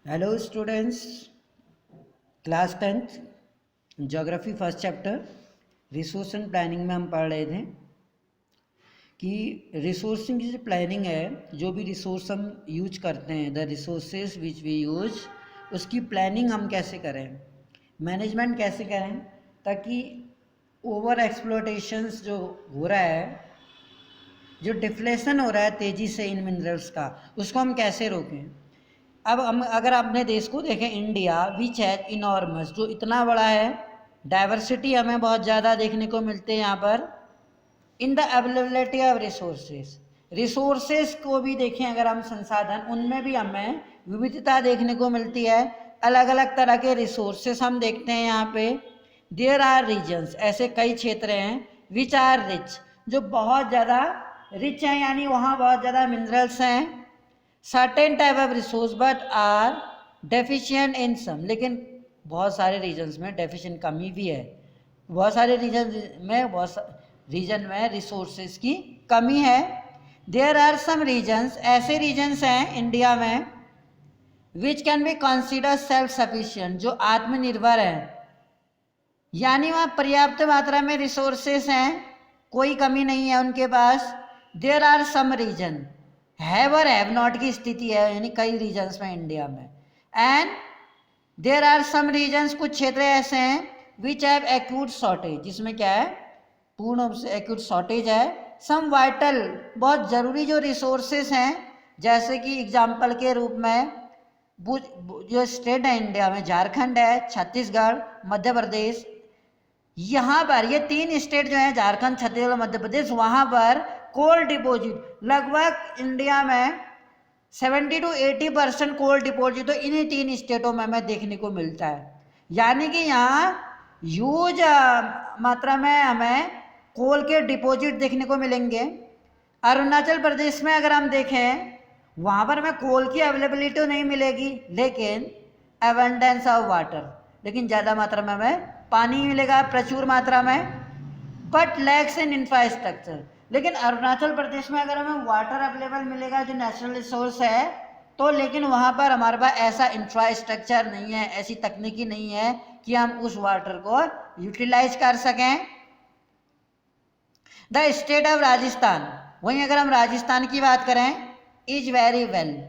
Hello students, class 10th geography first chapter resource and planning में हम पढ़ रहे थे कि रिसोर्सिंग की जो प्लानिंग है, जो भी रिसोर्स हम यूज करते हैं, the resources which we use, उसकी प्लानिंग हम कैसे करें, मैनेजमेंट कैसे करें, ताकि ओवर एक्सप्लोटेशंस जो हो रहा है, जो डिफ्लेशन हो रहा है तेज़ी से इन मिनरल्स का, उसको हम कैसे रोकें। अब हम अगर अपने देश को देखें, इंडिया विच है इनॉर्मस, जो इतना बड़ा है, डाइवर्सिटी हमें बहुत ज़्यादा देखने को मिलते हैं यहाँ पर in the availability of resources. Resources को भी देखें अगर हम, संसाधन, उनमें भी हमें विविधता देखने को मिलती है। अलग अलग तरह के रिसोर्सेज हम देखते हैं यहाँ पे। देयर आर रीजन्स, ऐसे कई क्षेत्र हैं विच आर रिच, जो बहुत ज़्यादा रिच हैं, यानी वहाँ बहुत ज़्यादा मिनरल्स हैं। Certain type of resource but are deficient in some, लेकिन बहुत सारे रीजन्स में डेफिशिएंट कमी भी है। बहुत सारे रीजन में रिसोर्सेज की कमी है। देयर आर सम रीजन्स, ऐसे रीजन्स हैं इंडिया में which can be consider self sufficient, जो आत्मनिर्भर हैं, यानी वहाँ पर्याप्त मात्रा में रिसोर्सेस हैं, कोई कमी नहीं है उनके पास। There are some region, have or have not की स्थिति है, यानी कई रीजन्स में इंडिया में। And there are some regions, कुछ क्षेत्र ऐसे हैं विच हैव एक्यूट शॉर्टेज, जिसमें क्या है, पूर्ण रूप से एक्यूट शॉर्टेज है। सम वाइटल, बहुत ज़रूरी जो रिसोर्सेस हैं, जैसे कि एग्जाम्पल के रूप में जो स्टेट है इंडिया में, झारखंड है, छत्तीसगढ़, मध्य प्रदेश, यहाँ पर ये तीन स्टेट जो हैं, झारखंड, छत्तीसगढ़, मध्य प्रदेश, वहाँ पर कोल डिपॉजिट लगभग इंडिया में 70 to 80% कोल डिपॉजिट तो इन्हीं तीन स्टेटों में हमें देखने को मिलता है। यानी कि यहाँ ह्यूज मात्रा में हमें कोल के डिपॉजिट देखने को मिलेंगे। अरुणाचल प्रदेश में अगर हम देखें, वहाँ पर हमें कोल की अवेलेबिलिटी तो नहीं मिलेगी, लेकिन एबंडेंस ऑफ वाटर, लेकिन ज़्यादा मात्रा में हमें पानी मिलेगा, प्रचुर मात्रा में, बट लैक्स इन इंफ्रास्ट्रक्चर। लेकिन अरुणाचल प्रदेश में अगर हमें वाटर अवेलेबल मिलेगा, जो नेचुरल रिसोर्स है, तो लेकिन वहाँ पर हमारे पास ऐसा इंफ्रास्ट्रक्चर नहीं है, ऐसी तकनीकी नहीं है कि हम उस वाटर को यूटिलाइज कर सकें। द स्टेट ऑफ राजस्थान, वहीं अगर हम राजस्थान की बात करें, is very well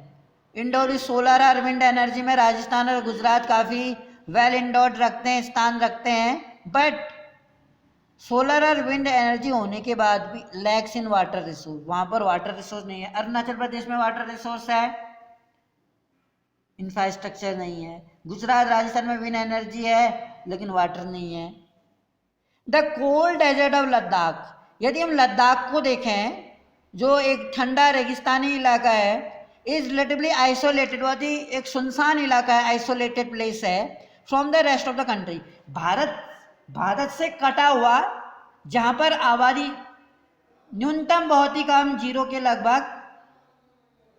endured solar और विंड एनर्जी में राजस्थान और गुजरात काफ़ी वेल इंडोर्ड रखते हैं, स्थान रखते हैं, बट सोलर और विंड एनर्जी होने के बाद भी लैक्स इन वाटर रिसोर्स, वहाँ पर वाटर रिसोर्स नहीं है। अरुणाचल प्रदेश में वाटर रिसोर्स है, इंफ्रास्ट्रक्चर नहीं है। गुजरात, राजस्थान में विंड एनर्जी है, लेकिन वाटर नहीं है। The cold desert of Ladakh, यदि हम लद्दाख को देखें, जो एक ठंडा रेगिस्तानी इलाका है, इज रिलेटिवली आइसोलेटेड, बहुत ही एक सुनसान इलाका है, आइसोलेटेड प्लेस है from the rest of the country, Bharat से कटा हुआ, जहाँ पर आबादी न्यूनतम बहुत ही कम, जीरो के लगभग,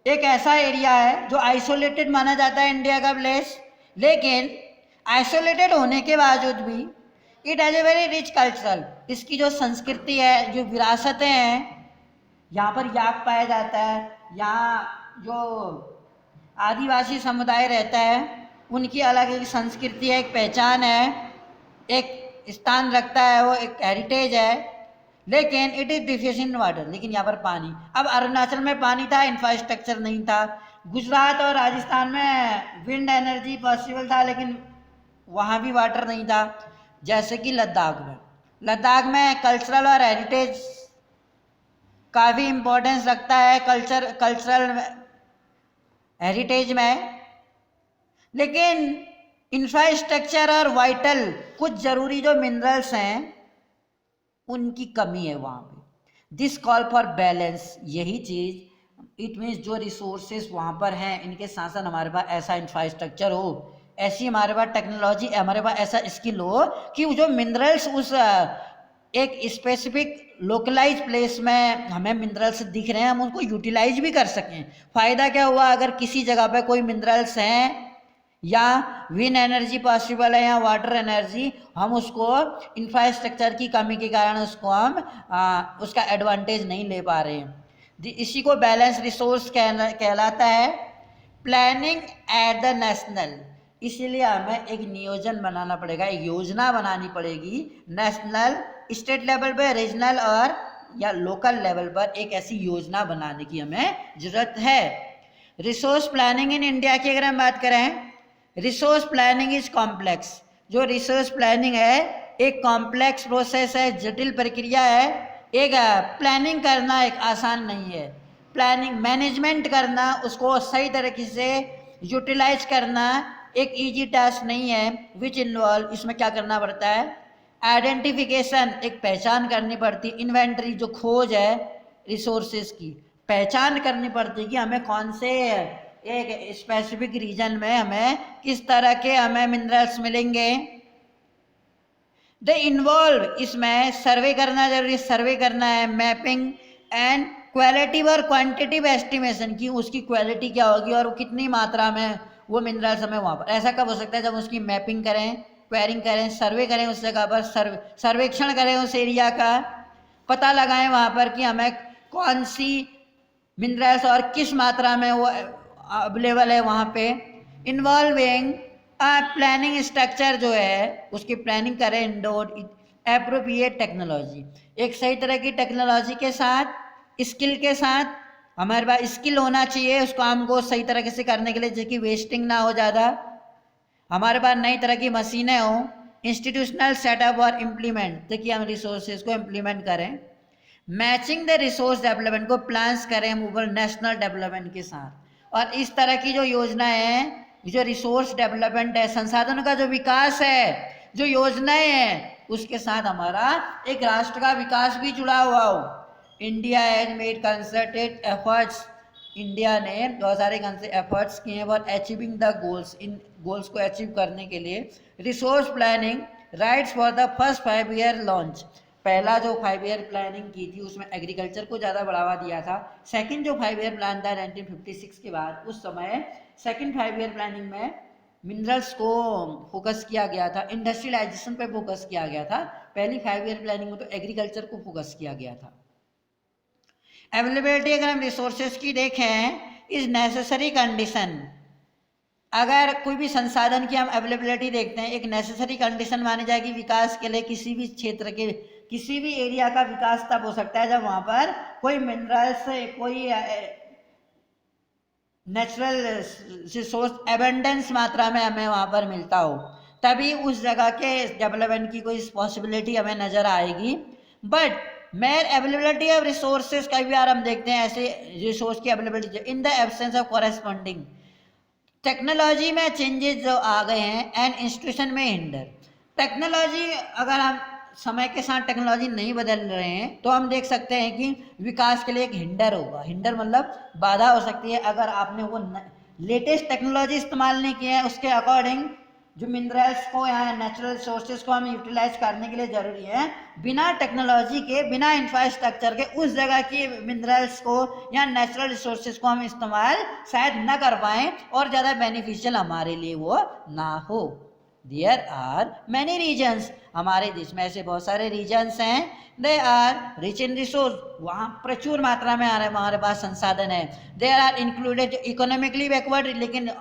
एक ऐसा एरिया है जो आइसोलेटेड माना जाता है इंडिया का प्लेस। लेकिन आइसोलेटेड होने के बावजूद भी it has a very rich cultural, इसकी जो संस्कृति है, जो विरासतें हैं, यहाँ पर याक पाया जाता है, यहाँ जो आदिवासी समुदाय रहता है, उनकी अलग एक संस्कृति है, एक पहचान है, एक स्थान रखता है, वो एक हेरिटेज है। लेकिन इट इज डिफिशिएंट वाटर, लेकिन यहाँ पर पानी, अब अरुणाचल में पानी था, इंफ्रास्ट्रक्चर नहीं था। गुजरात और राजस्थान में विंड एनर्जी पॉसिबल था, लेकिन वहाँ भी वाटर नहीं था। जैसे कि लद्दाख में कल्चरल और हेरिटेज काफ़ी इम्पोर्टेंस रखता है, कल्चरल हेरिटेज में, लेकिन इंफ्रास्ट्रक्चर और वाइटल कुछ ज़रूरी जो मिनरल्स हैं, उनकी कमी है वहाँ पे। दिस कॉल फॉर बैलेंस, यही चीज़, इट मीन्स जो रिसोर्सेज वहाँ पर हैं, इनके साथ साथ हमारे पास ऐसा इंफ्रास्ट्रक्चर हो, ऐसी हमारे पास टेक्नोलॉजी, हमारे पास ऐसा स्किल हो कि जो मिनरल्स उस एक स्पेसिफिक लोकलाइज प्लेस में हमें मिनरल्स दिख रहे हैं, हम उनको यूटिलाइज भी कर सकें। फ़ायदा क्या हुआ, अगर किसी जगह पे कोई मिनरल्स हैं, या विंड एनर्जी पॉसिबल है, या वाटर एनर्जी, हम उसको इंफ्रास्ट्रक्चर की कमी के कारण उसको हम उसका एडवांटेज नहीं ले पा रहे हैं। इसी को बैलेंस रिसोर्स कहलाता है। प्लानिंग एट द नेशनल, इसलिए हमें एक नियोजन बनाना पड़ेगा, एक योजना बनानी पड़ेगी नेशनल, स्टेट लेवल पर, रीजनल और या लोकल लेवल पर एक ऐसी योजना बनाने की हमें जरूरत है। रिसोर्स प्लानिंग इन इंडिया की अगर हम बात करें, रिसोर्स प्लानिंग इज कॉम्प्लेक्स। जो रिसोर्स प्लानिंग है एक कॉम्प्लेक्स प्रोसेस है, जटिल प्रक्रिया है। एक प्लानिंग करना एक आसान नहीं है, प्लानिंग मैनेजमेंट करना, उसको सही तरीके से यूटिलाइज करना एक इजी टास्क नहीं है। विच इन्वॉल्व, इसमें क्या करना पड़ता है, आइडेंटिफिकेशन, एक पहचान करनी पड़ती, इन्वेंटरी जो खोज है रिसोर्सेज की, पहचान करनी पड़ती कि हमें कौन से एक स्पेसिफिक रीजन में हमें किस तरह के हमें मिनरल्स मिलेंगे। द इन्वॉल्व, इसमें सर्वे करना जरूरी, सर्वे करना है, मैपिंग एंड क्वालिटिव और क्वांटिटिव एस्टिमेशन की उसकी क्वालिटी क्या होगी और वो कितनी मात्रा में वो मिनरल्स हमें वहाँ पर। ऐसा कब हो सकता है, जब उसकी मैपिंग करें, क्वेरिंग करें, सर्वे करें, उस जगह पर सर्वेक्षण करें, उस एरिया का पता लगाएं वहाँ पर कि हमें कौन सी मिनरल्स और किस मात्रा में वो अवेलेबल है वहाँ पे। इन्वॉल्विंग प्लानिंग स्ट्रक्चर जो है उसकी प्लानिंग करें, इंडोर एप्रोप्रिएट टेक्नोलॉजी, एक सही तरह की टेक्नोलॉजी के साथ, स्किल के साथ, हमारे पास स्किल होना चाहिए उस काम को सही तरीके से करने के लिए, जिसकी वेस्टिंग ना हो ज़्यादा, हमारे पास नई तरह की मशीनें हों, इंस्टीट्यूशनल सेटअप और इम्प्लीमेंट, ताकि हम रिसोर्सेज को इम्प्लीमेंट करें। मैचिंग द रिसोर्स डेवलपमेंट को प्लान्स करें ओवर नेशनल डेवलपमेंट के साथ, और इस तरह की जो योजनाएं हैं, जो रिसोर्स डेवलपमेंट है, संसाधनों का जो विकास है, जो योजनाएं हैं, उसके साथ हमारा एक राष्ट्र का विकास भी जुड़ा हुआ हो। India has made concerted efforts, India ने बहुत सारे एफर्ट्स किए हैं for achieving the goals, in goals को अचीव करने के लिए। Resource planning rights for the first 5 year launch, पहला जो 5 ईयर प्लानिंग की थी उसमें एग्रीकल्चर को ज़्यादा बढ़ावा दिया था। सेकंड जो 5 ईयर प्लान था 1956 के बाद, उस समय सेकंड 5 ईयर प्लानिंग में मिनरल्स को फोकस किया गया था, इंडस्ट्रियलाइजेशन पे फोकस किया गया था। पहली 5 ईयर प्लानिंग में तो एग्रीकल्चर को फोकस किया गया था। अवेलेबिलिटी अगर हम रिसोर्सेज की देखें, इज नेसेसरी कंडीशन, अगर कोई भी संसाधन की हम अवेलेबिलिटी देखते हैं, एक नेसेसरी कंडीशन मानी जाएगी विकास के लिए। किसी भी क्षेत्र के किसी भी एरिया का विकास तब हो सकता है जब वहाँ पर कोई मिनरल्स, कोई नेचुरल रिसोर्स एबंडेंस मात्रा में हमें वहाँ पर मिलता हो, तभी उस जगह के डेवलपमेंट की कोई पॉसिबिलिटी हमें नज़र आएगी। But mayor availability of resources, कई बार हम देखते हैं ऐसे रिसोर्स की availability in the absence of corresponding, technology में चेंजेस जो आ गए हैं एंड इंस्टीट्यूशन में हिंडर। टेक्नोलॉजी, अगर हम समय के साथ टेक्नोलॉजी नहीं बदल रहे हैं तो हम देख सकते हैं कि विकास के लिए एक हिंडर होगा। हिंडर मतलब बाधा हो सकती है, अगर आपने वो लेटेस्ट टेक्नोलॉजी इस्तेमाल नहीं किया है उसके अकॉर्डिंग जो मिनरल्स को या नेचुरल रिसोर्सेज को हम यूटिलाइज करने के लिए ज़रूरी है। बिना टेक्नोलॉजी के, बिना इंफ्रास्ट्रक्चर के उस जगह की मिनरल्स को या नेचुरल रिसोर्सेज को हम इस्तेमाल शायद न कर पाएँ और ज़्यादा बेनिफिशियल हमारे लिए वो ना हो। देयर आर मैनी रीजन्स, हमारे देश में ऐसे बहुत सारे रीजन्स हैं, they are rich in resource, वहाँ प्रचुर मात्रा में हमारे पास संसाधन है। There are included economically backward, लेकिन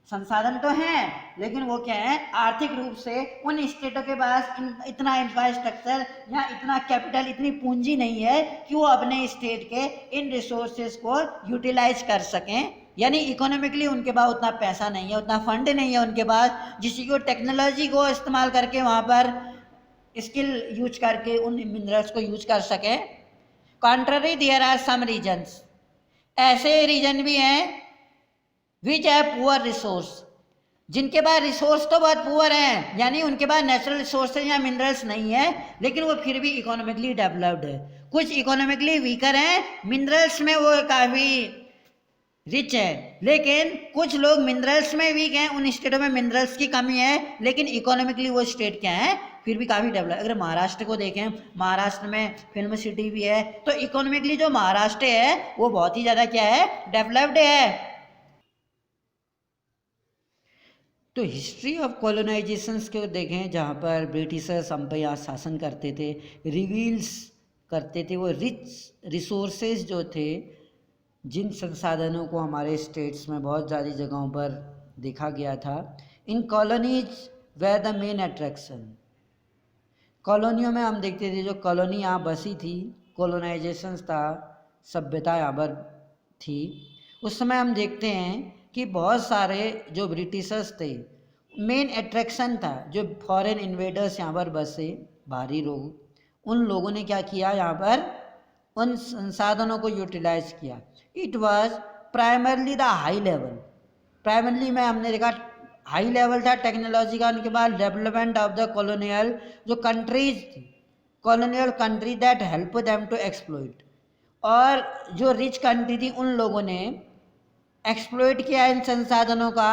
संसाधन तो हैं लेकिन वो क्या है, आर्थिक रूप से उन स्टेटों के पास इतना इंफ्रास्ट्रक्चर या इतना कैपिटल, इतनी पूंजी नहीं है कि वो अपने स्टेट के इन रिसोर्सेज को यूटिलाइज कर सकें। यानी इकोनॉमिकली उनके पास उतना पैसा नहीं है, उतना फंड नहीं है उनके पास, जिसकी को टेक्नोलॉजी को इस्तेमाल करके वहाँ पर स्किल यूज करके उन मिनरल्स को यूज कर सकें। Contrary there are some regions, ऐसे रीजन भी हैं विच है पुअर रिसोर्स, जिनके पास रिसोर्स तो बहुत पुअर हैं, यानी उनके पास नेचुरल रिसोर्सेज या मिनरल्स नहीं है लेकिन वो फिर भी इकोनॉमिकली डेवलप्ड है। कुछ इकोनॉमिकली वीकर हैं, मिनरल्स में वो काफ़ी रिच है, लेकिन कुछ लोग मिनरल्स में वीक हैं, उन स्टेटों में मिनरल्स की कमी है लेकिन इकोनॉमिकली वो स्टेट क्या है, फिर भी काफ़ी डेवलप। अगर महाराष्ट्र को देखें, महाराष्ट्र में फिल्म सिटी भी है, तो इकोनॉमिकली जो महाराष्ट्र है वो बहुत ही ज़्यादा क्या है, डेवलप्ड है। तो हिस्ट्री ऑफ कॉलोनाइजेशंस को देखें, जहाँ पर ब्रिटिशर्स हम पे यहाँ शासन करते थे, रिवील्स करते थे वो रिच रिसोर्सेज जो थे जिन संसाधनों को हमारे स्टेट्स में बहुत ज़्यादा जगहों पर देखा गया था, in colonies were the main attraction. कॉलोनियों में हम देखते थे, जो कॉलोनी यहाँ बसी थी, कॉलोनाइजेशन था, सभ्यता यहाँ पर थी, उस समय हम देखते हैं कि बहुत सारे जो ब्रिटिशर्स थे, मेन अट्रैक्शन था, जो फॉरेन इन्वेडर्स यहाँ पर बसे, बाहरी लोग, उन लोगों ने क्या किया, यहाँ पर उन संसाधनों को यूटिलाइज किया। It was primarily the high level, primarily में हमने देखा हाई लेवल था टेक्नोलॉजी का। उनके बाद डेवलपमेंट ऑफ द कॉलोनियल जो कंट्रीज थी, colonial country that help them to exploit, और जो रिच कंट्री थी उन लोगों ने एक्सप्लॉइट किया इन संसाधनों का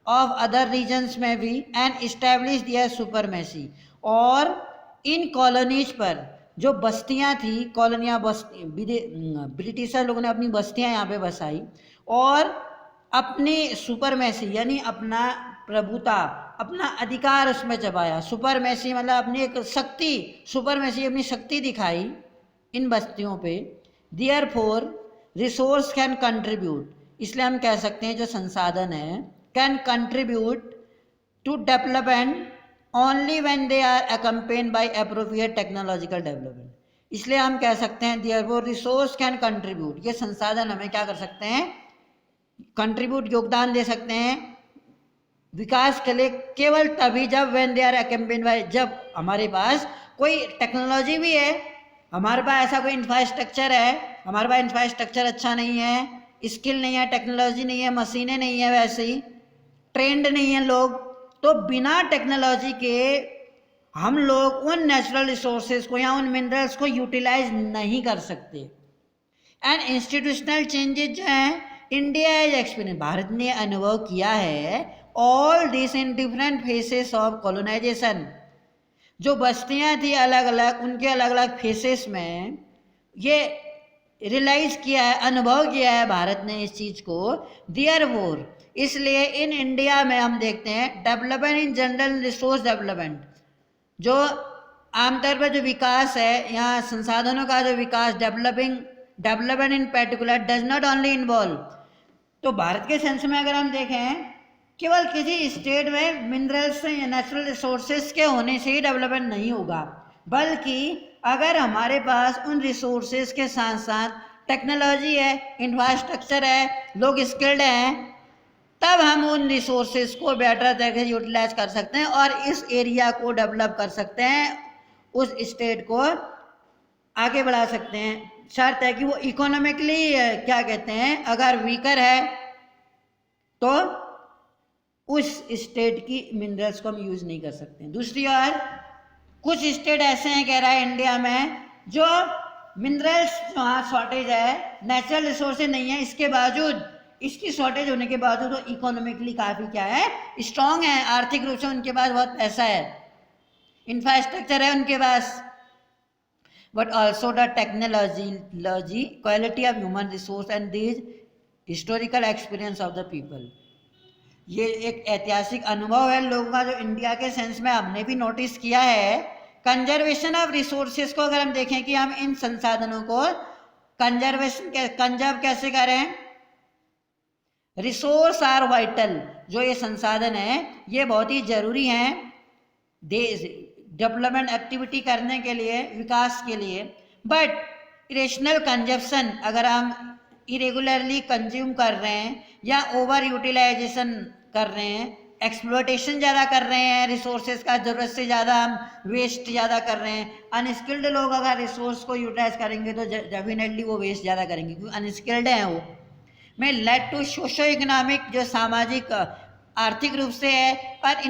ऑफ अदर रीजन्स में भी, एंड इस्टेब्लिश दियर सुपरमेसी। और इन कॉलोनीज पर जो बस्तियां थी, कॉलोनियाँ ब्रिटिशर लोगों ने अपनी बस्तियां यहाँ पे बसाई और अपनी सुपरमेसी यानी अपना प्रभुता, अपना अधिकार उसमें जमाया। सुपरमेसी मतलब अपनी एक शक्ति, सुपरमेसी अपनी शक्ति दिखाई इन बस्तियों पे। Therefore resource can contribute, इसलिए हम कह सकते हैं जो संसाधन है can contribute to development only when they are accompanied by appropriate technological development. इसलिए हम कह सकते हैं therefore resource can contribute, ये संसाधन हमें क्या कर सकते हैं, कंट्रीब्यूट, योगदान दे सकते हैं विकास के लिए केवल तभी जब when they are accompanied by, जब हमारे पास कोई टेक्नोलॉजी भी है, हमारे पास ऐसा कोई इंफ्रास्ट्रक्चर है, हमारे पास इंफ्रास्ट्रक्चर अच्छा नहीं है, स्किल नहीं है, टेक्नोलॉजी नहीं है, मशीनें नहीं है, वैसे ही ट्रेंड नहीं है लोग, तो बिना टेक्नोलॉजी के हम लोग उन नेचुरल रिसोर्सेज को या उन मिनरल्स को यूटिलाइज नहीं कर सकते। एंड इंस्टीट्यूशनल चेंजेस जो हैं इंडिया एज एक्सपीरियंस, भारत ने अनुभव किया है all this in different phases of colonisation. जो बस्तियां थी अलग अलग, उनके अलग अलग फेसेस में ये रियलाइज किया है, अनुभव किया है भारत ने इस चीज़ को। देयरफॉर इसलिए इन इंडिया में हम देखते हैं development in general resource development, जो आमतौर पर जो विकास है यहाँ संसाधनों का जो विकास, development in particular does not only involve, तो भारत के सेंस में अगर हम देखें केवल किसी स्टेट में मिनरल्स या नेचुरल रिसोर्सेज के होने से ही डेवलपमेंट नहीं होगा, बल्कि अगर हमारे पास उन रिसोर्सेज के साथ साथ टेक्नोलॉजी है, इंफ्रास्ट्रक्चर है, लोग स्किल्ड हैं, तब हम उन रिसोर्सेज को बेटर तरीके से यूटिलाइज कर सकते हैं और इस एरिया को डेवलप कर सकते हैं, उस स्टेट को आगे बढ़ा सकते हैं। शर्त है कि वो इकोनॉमिकली क्या कहते हैं, अगर वीकर है तो उस स्टेट की मिनरल्स को हम यूज नहीं कर सकते। दूसरी ओर कुछ स्टेट ऐसे हैं कह रहा है इंडिया में जो मिनरल्स वहाँ शॉर्टेज है, नेचुरल रिसोर्सेज नहीं है, इसके बावजूद, इसकी शॉर्टेज होने के बावजूद वो इकोनॉमिकली काफ़ी क्या है, स्ट्रांग है, आर्थिक रूप से उनके पास बहुत पैसा है, इंफ्रास्ट्रक्चर है उनके पास, but also the technology, quality of human resource and these historical experience of the people. ये एक ऐतिहासिक अनुभव है लोगों का जो इंडिया के सेंस में हमने भी नोटिस किया है। कंजर्वेशन ऑफ रिसोर्सेज को अगर हम देखें कि हम इन संसाधनों को कंजर्व कैसे करें, रिसोर्स आर वाइटल, जो ये संसाधन है ये बहुत ही जरूरी हैं देश डेवलपमेंट एक्टिविटी करने के लिए, विकास के लिए, बट इरेशनल कंजप्शन, अगर हम इरेगुलरली कंज्यूम कर रहे हैं या ओवर यूटिलाइजेशन कर रहे हैं, एक्सप्लोटेशन ज़्यादा कर रहे हैं रिसोर्सेज का, ज़रूरत से ज़्यादा हम वेस्ट ज़्यादा कर रहे हैं। अनस्किल्ड लोग अगर रिसोर्स को यूटिलाइज करेंगे तो डेफिनेटली वो वेस्ट ज़्यादा करेंगे क्योंकि अनस्किल्ड हैं वो, में लेड टू सोशो इकोनॉमिक, जो सामाजिक आर्थिक रूप से है, और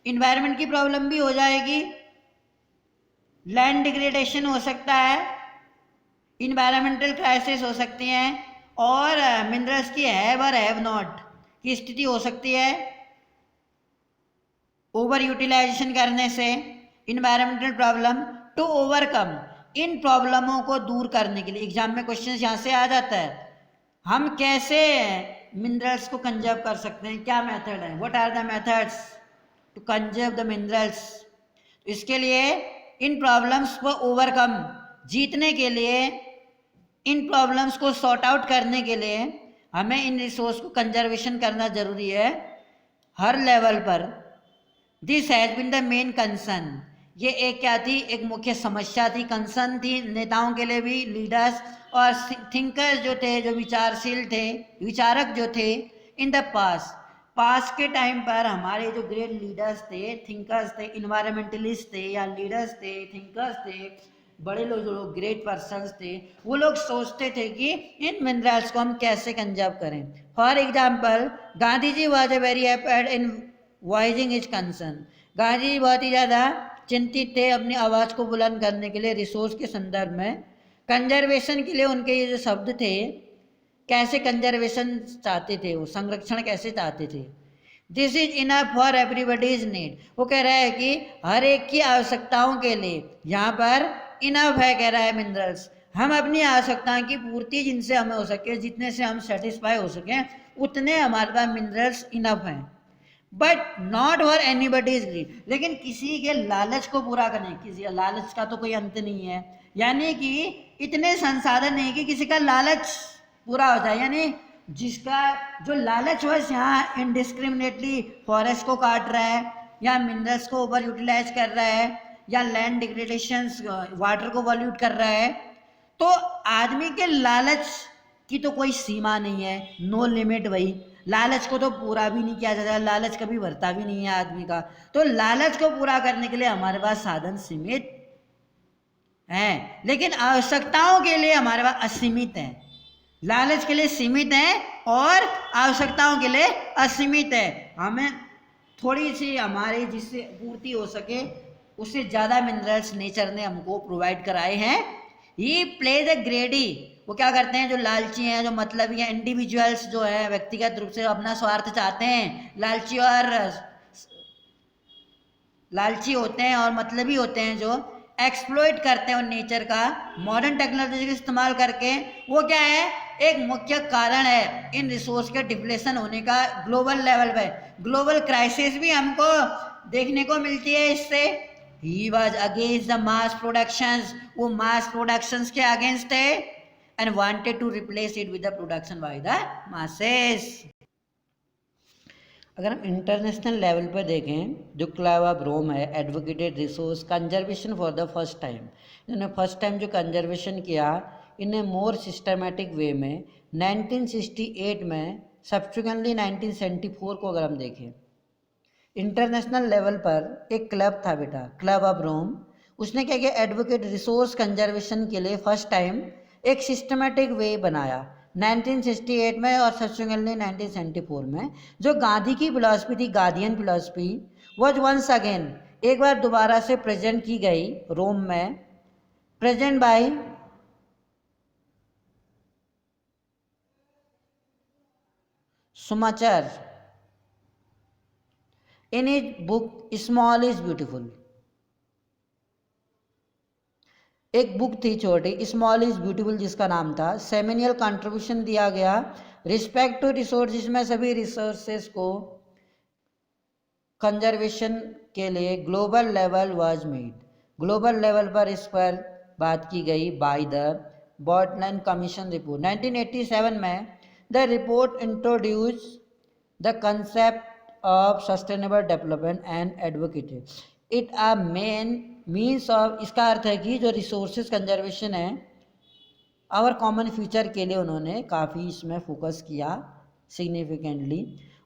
इन्वायरमेंट की प्रॉब्लम भी हो जाएगी, लैंड डिग्रेडेशन हो सकता है, इन्वायरमेंटल क्राइसिस हो सकती हैं, और मिनरल्स की हैव और हैव नॉट की स्थिति हो सकती है ओवर यूटिलाइजेशन करने से। इन्वायरमेंटल प्रॉब्लम टू ओवरकम, इन प्रॉब्लमों को दूर करने के लिए एग्जाम में क्वेश्चन यहाँ से आ जाता है, हम कैसे मिनरल्स को कंजर्व कर सकते हैं, क्या मेथड है, what are the methods to conserve the minerals. इसके लिए इन प्रॉब्लम्स को ओवरकम, जीतने के लिए इन प्रॉब्लम्स को सॉर्ट आउट करने के लिए हमें इन रिसोर्स को कंजर्वेशन करना जरूरी है हर लेवल पर। This has been the main concern, ये एक क्या थी, एक मुख्य समस्या थी, कंसर्न थी नेताओं के लिए भी, लीडर्स और थिंकर्स जो थे, जो विचारशील थे, विचारक जो थे इन द पास्ट के टाइम पर हमारे जो ग्रेट लीडर्स थे, थिंकर्स थे, इन्वायरमेंटलिस्ट थे या लीडर्स थे, थिंकर्स थे, बड़े लोग जो लोग ग्रेट पर्सन्स थे, वो लोग सोचते थे कि इन मिनरल्स को हम कैसे कंजर्व करें। For example Gandhi ji was a very effort in voicing is concern, Gandhi ji बहुत ही ज़्यादा चिंतित थे अपनी आवाज़ को बुलंद करने के लिए रिसोर्स के संदर्भ में। कंजर्वेशन के लिए उनके ये जो शब्द थे, कैसे कंजर्वेशन चाहते थे, वो संरक्षण कैसे चाहते थे। This is enough for everybody's need, वो कह रहा है कि हर एक की आवश्यकताओं के लिए यहाँ पर इनफ है, कह रहा है मिनरल्स, हम अपनी आवश्यकताओं की पूर्ति जिनसे हमें हो सके, जितने से हम सेटिस्फाई हो सके, उतने हमारे पास मिनरल्स इनफ हैं। But not for anybody's greed, लेकिन किसी के लालच को पूरा करने, किसी लालच का तो कोई अंत नहीं है, यानी कि इतने संसाधन नहीं कि किसी का लालच पूरा हो जाए, यानी जिसका जो लालच हो यहाँ इनडिस्क्रिमिनेटली फॉरेस्ट को काट रहा है या मिनरल्स को ओवर यूटिलाइज कर रहा है या लैंड डिग्रेडेशन वाटर को वॉल्यूट कर रहा है, तो आदमी के लालच की तो कोई सीमा नहीं है, नो लिमिट। वही लालच को तो पूरा भी नहीं किया जाता, लालच कभी भरता भी नहीं है आदमी का, तो लालच को पूरा करने के लिए हमारे पास साधन सीमित हैं, लेकिन आवश्यकताओं के लिए हमारे पास असीमित है। लालच के लिए सीमित है और आवश्यकताओं के लिए असीमित है। हमें थोड़ी सी हमारी जिससे पूर्ति हो सके उससे ज़्यादा मिनरल्स नेचर ने हमको प्रोवाइड कराए हैं। ही प्लेज ए ग्रेडी, वो क्या करते हैं, जो लालची हैं, जो मतलबी हैं, इंडिविजुअल्स जो है व्यक्तिगत रूप से अपना स्वार्थ चाहते हैं, लालची होते हैं और मतलबी होते हैं, जो एक्सप्लॉइट करते हैं उन नेचर का मॉडर्न टेक्नोलॉजी का इस्तेमाल करके, वो क्या है, एक मुख्य कारण है इन रिसोर्स के डिप्लेशन होने का ग्लोबल लेवल पे। ग्लोबल क्राइसिस भी हमको देखने को मिलती है इससे। He was against the mass productions, वो मास प्रोडक्शंस के अगेंस्ट है and wanted to replace it with the production by the masses. अगर हम इंटरनेशनल लेवल पर देखें, जो क्लब ऑफ रोम है advocated resource conservation for the first time, इन्होंने फर्स्ट टाइम जो कंजर्वेशन किया इन्हें मोर सिस्टमेटिक वे में 1968 में, सब्सिक्वेंटली 1974 को अगर हम देखें, इंटरनेशनल लेवल पर एक क्लब था बेटा, क्लब ऑफ रोम, उसने क्या किया, एडवोकेट रिसोर्स कंजर्वेशन के लिए फर्स्ट टाइम एक सिस्टमेटिक वे बनाया 1968 में और सब्सिक्वेंटली 1974 में। जो गांधी की फिलॉसफी थी, Gandhian philosophy, was once again, एक बार दोबारा से प्रेजेंट की गई रोम में, present by Schumacher in his book small is beautiful. एक बुक थी छोटी, स्मॉल इज ब्यूटीफुल जिसका नाम था, सेमिनियल कंट्रीब्यूशन दिया गया रिस्पेक्ट टू रिसोर्स, जिसमें सभी रिसोर्सेस को कंजर्वेशन के लिए global level was made, global level पर इस पर बात की गई बाय द बॉटलैंड कमीशन रिपोर्ट 1987 में। The report introduce the concept of sustainable development and advocated it a main means of, इसका अर्थ है कि जो रिसोर्सेज कंजर्वेशन है आवर कॉमन फ्यूचर के लिए उन्होंने काफ़ी इसमें फोकस किया सिग्निफिकेंटली।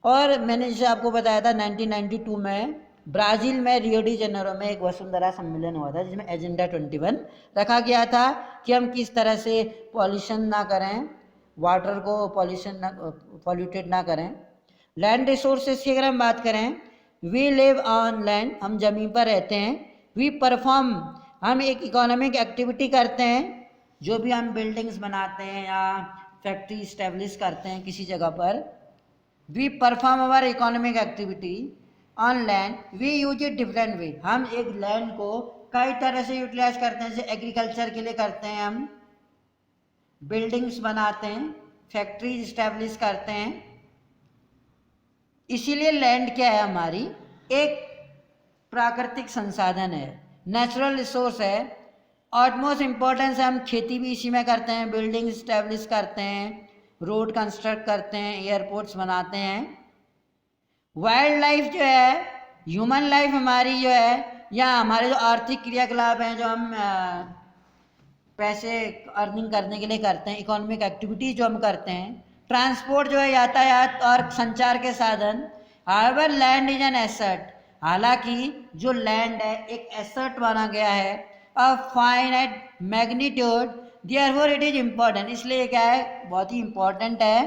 और मैंने जैसे आपको बताया था 1992 में ब्राज़ील में रियो डी जेनेरो में एक वसुंधरा सम्मेलन हुआ था जिसमें एजेंडा 21 रखा गया था कि हम किस तरह से पॉल्यूशन ना करें, वाटर को पॉल्यूटेड ना करें। लैंड रिसोर्सेज की अगर हम बात करें, वी लिव ऑन लैंड, हम ज़मीन पर रहते हैं। वी परफॉर्म, हम एक इकोनॉमिक एक्टिविटी करते हैं, जो भी हम बिल्डिंग्स बनाते हैं या फैक्ट्री इस्टेब्लिश करते हैं किसी जगह पर, we perform our economic activity on land, we use it different way, हम एक लैंड को कई तरह से यूटिलाइज करते हैं, जैसे एग्रीकल्चर के लिए करते हैं, हम बिल्डिंग्स बनाते हैं, फैक्ट्रीज इस्टेब्लिश करते हैं। इसीलिए लैंड क्या है, हमारी एक प्राकृतिक संसाधन है, नेचुरल रिसोर्स है ऑटमोस्ट इम्पोर्टेंस है, हम खेती भी इसी में करते हैं, बिल्डिंग इस्टेब्लिश करते हैं, रोड कंस्ट्रक्ट करते हैं, एयरपोर्ट्स बनाते हैं। वाइल्ड लाइफ जो है, ह्यूमन लाइफ हमारी जो है, या हमारे जो आर्थिक क्रियाकलाप हैं जो हम पैसे अर्निंग करने के लिए करते हैं, इकोनॉमिक एक्टिविटीज जो हम करते हैं, ट्रांसपोर्ट जो है यातायात और संचार के साधन। However land is an asset, हालांकि जो लैंड है एक एसेट माना गया है, a finite magnitude, therefore it is important, इसलिए क्या है, बहुत ही इम्पोर्टेंट है।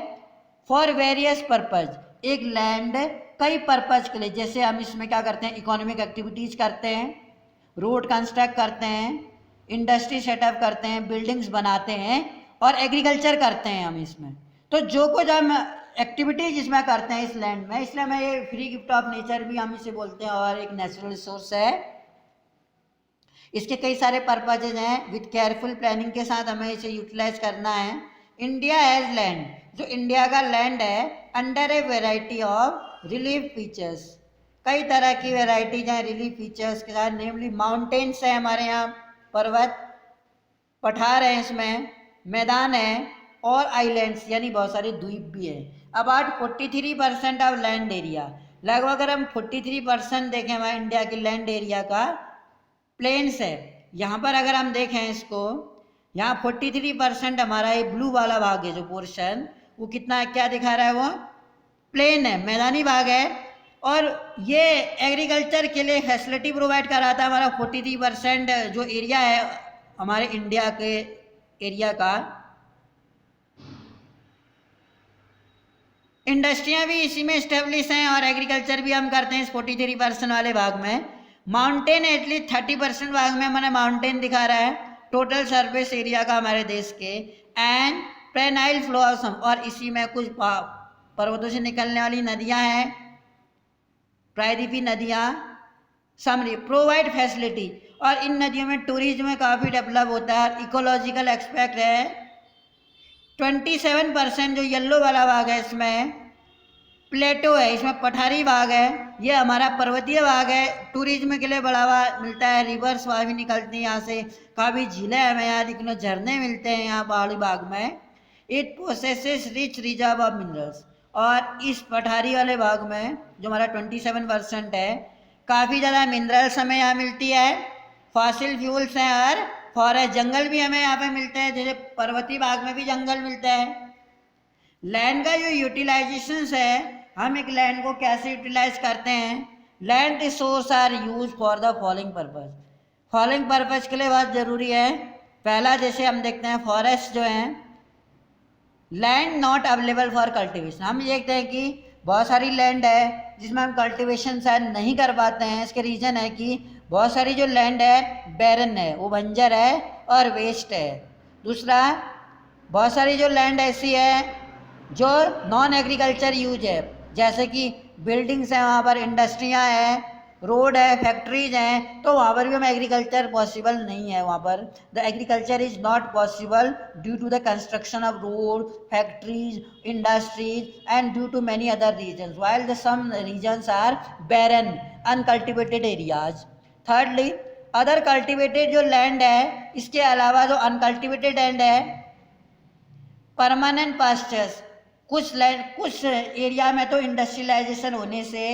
फॉर वेरियस पर्पज, एक लैंड कई पर्पज के लिए, जैसे हम इसमें क्या करते हैं, इकोनॉमिक एक्टिविटीज करते हैं, रोड कंस्ट्रक्ट करते हैं, इंडस्ट्री सेटअप करते हैं, बिल्डिंग्स बनाते हैं और एग्रीकल्चर करते हैं हम इसमें। तो जो कुछ हम एक्टिविटीज इसमें करते हैं इस लैंड में, इसलिए हमें ये फ्री गिफ्ट ऑफ नेचर भी हम इसे बोलते हैं और एक नेचुरल रिसोर्स है। इसके कई सारे पर्पजेज हैं, विद केयरफुल प्लानिंग के साथ हमें इसे यूटिलाइज करना है। इंडिया हैज लैंड, जो इंडिया का लैंड है, under a variety of relief features, कई तरह की वेराइटीज हैं रिलीफ फीचर्स के साथ, नेमली माउंटेन्स है हमारे यहाँ, पर्वत, पठार है इसमें, मैदान है और आइलैंड्स यानी बहुत सारे द्वीप भी है। अबाउट 43% ऑफ लैंड एरिया, लगभग अगर हम 43% देखें हमारे इंडिया के लैंड एरिया का, प्लेन्स है। यहाँ पर अगर हम देखें इसको, यहाँ 43% हमारा ये ब्लू वाला भाग है जो पोर्शन, वो कितना क्या दिखा रहा है, वो प्लेन है, मैदानी भाग है। और ये एग्रीकल्चर के लिए फैसिलिटी प्रोवाइड कराता है। हमारा 43% जो एरिया है हमारे इंडिया के एरिया का। इंडस्ट्रियाँ भी इसी में इस्टेब्लिश हैं और एग्रीकल्चर भी हम करते हैं इस 43% वाले भाग में। माउंटेन एटलीस्ट 30% भाग में हमारा माउंटेन दिखा रहा है टोटल सरफेस एरिया का हमारे देश के। And penile flow of some, और इसी में कुछ पर्वतों से निकलने वाली नदियां हैं, प्रायद्वीपीय नदियां, समरी प्रोवाइड फैसिलिटी, और इन नदियों में टूरिज्म काफ़ी डेवलप होता है। इकोलॉजिकल एक्सपेक्ट है 27%, जो येलो वाला भाग है इसमें प्लेटो है, इसमें पठारी भाग है, ये हमारा पर्वतीय भाग है। टूरिज्म के लिए बढ़ावा मिलता है, रिवर्स वहाँ भी निकलती हैं यहाँ से, काफ़ी झीलें हमें यहाँ दिखने, झरने मिलते हैं यहाँ पहाड़ी भाग में। It possesses rich reserve of minerals, और इस पठारी वाले भाग में जो हमारा 27% है, काफ़ी ज़्यादा मिनरल्स हमें यहाँ मिलती है, फॉसिल फ्यूल्स हैं और फॉरेस्ट, जंगल भी हमें यहाँ पे मिलते हैं, जैसे पर्वतीय भाग में भी जंगल मिलता है। लैंड का जो यूटिलाइजेशन है, हम एक लैंड को कैसे यूटिलाइज करते हैं, land resource are use for the following purpose, following purpose के लिए बहुत ज़रूरी है। पहला जैसे हम देखते हैं फॉरेस्ट जो है, land not available for cultivation, हम देखते हैं कि बहुत सारी लैंड है जिसमें हम कल्टिवेशन शायद नहीं कर पाते हैं। इसके रीज़न है कि बहुत सारी जो लैंड है बैरन है, वो बंजर है और वेस्ट है। दूसरा, बहुत सारी जो लैंड ऐसी है जो नॉन एग्रीकल्चर यूज है, जैसे कि बिल्डिंग्स हैं, वहाँ पर इंडस्ट्रियाँ हैं, रोड है, फैक्ट्रीज हैं, तो वहाँ पर भी हमें एग्रीकल्चर पॉसिबल नहीं है। वहाँ पर the agriculture is not possible due to the construction of road, factories, industries and due to many other reasons, while the some regions are barren uncultivated areas. Thirdly, other cultivated जो land है, इसके अलावा जो अनकल्टिवेटेड land है, permanent pastures, कुछ area में तो इंडस्ट्रियलाइजेशन होने से,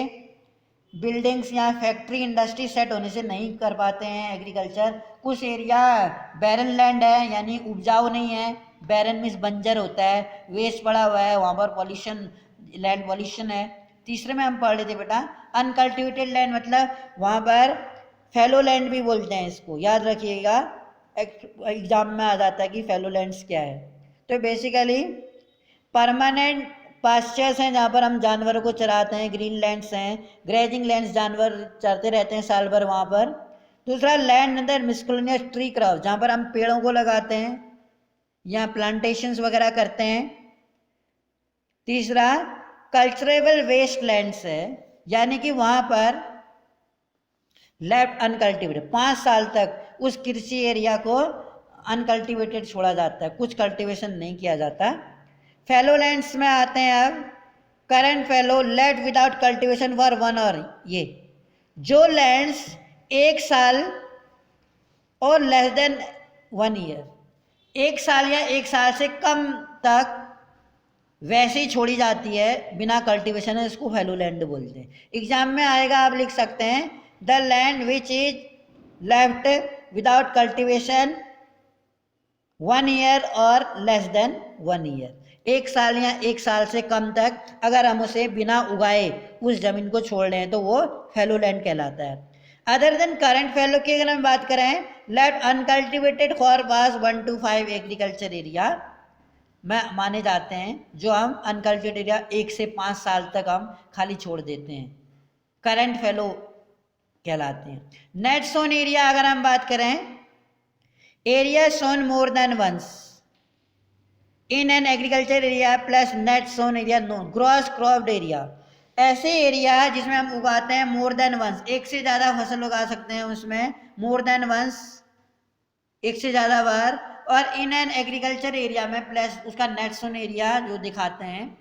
बिल्डिंग्स या फैक्ट्री इंडस्ट्री सेट होने से नहीं कर पाते हैं एग्रीकल्चर। कुछ एरिया बैरन लैंड है, यानी उपजाऊ नहीं है, बैरन मीन्स बंजर होता है, वेस्ट पड़ा हुआ है, वहाँ पर पॉल्यूशन, लैंड पॉल्यूशन है। तीसरे में हम पढ़ लेते बेटा अनकल्टिवेटेड लैंड, मतलब वहाँ पर फैलो लैंड भी बोलते हैं इसको, याद रखिएगा, एग्जाम में आ जाता है कि फैलो लैंड्स क्या है। तो बेसिकली परमानेंट पास्चर्स हैं जहाँ पर हम जानवरों को चराते हैं, ग्रीन लैंड्स हैं, ग्रेजिंग लैंड्स, जानवर चरते रहते हैं साल भर वहाँ पर। दूसरा, लैंड अंदर मिस्कुलेनियस ट्री क्रॉप, जहाँ पर हम पेड़ों को लगाते हैं या प्लांटेशंस वगैरह करते हैं। तीसरा, कल्चरेबल वेस्ट लैंड्स है, यानी कि वहाँ पर लेफ्ट अनकल्टिवेटेड 5 साल तक उस कृषि एरिया को अनकल्टिवेटेड छोड़ा जाता है, कुछ कल्टिवेशन नहीं किया जाता। फैलो लैंड्स में आते हैं अब, current fallow left without cultivation for 1 year, ये जो लैंड्स 1 साल और लेस देन 1 ईयर, 1 साल या 1 साल से कम तक वैसे ही छोड़ी जाती है बिना कल्टीवेशन है, इसको फैलो लैंड बोलते हैं। एग्जाम में आएगा, आप लिख सकते हैं the land which is left without cultivation 1 year और लेस देन 1 ईयर, 1 साल या 1 साल से कम तक अगर हम उसे बिना उगाए उस जमीन को छोड़ रहे हैं तो वो फैलो लैंड कहलाता है। अदर देन करंट फैलो की अगर हम बात करें, left uncultivated for pass 1 to 5 agriculture area में माने जाते हैं, जो हम अनकल्टिवेटेड एरिया 1 से 5 साल तक हम खाली छोड़ देते हैं, करंट फैलो कहलाते हैं। नेट सोन एरिया अगर हम बात करें, area sown more than once in an agriculture area plus net sown area no gross cropped area, ऐसे एरिया है जिसमें हम उगाते हैं मोर देन वंस, एक से ज़्यादा फसल उगा सकते हैं उसमें, मोर देन वंस एक से ज़्यादा बार, और इन एन एग्रीकल्चर एरिया में प्लस उसका नेट सोन एरिया जो दिखाते हैं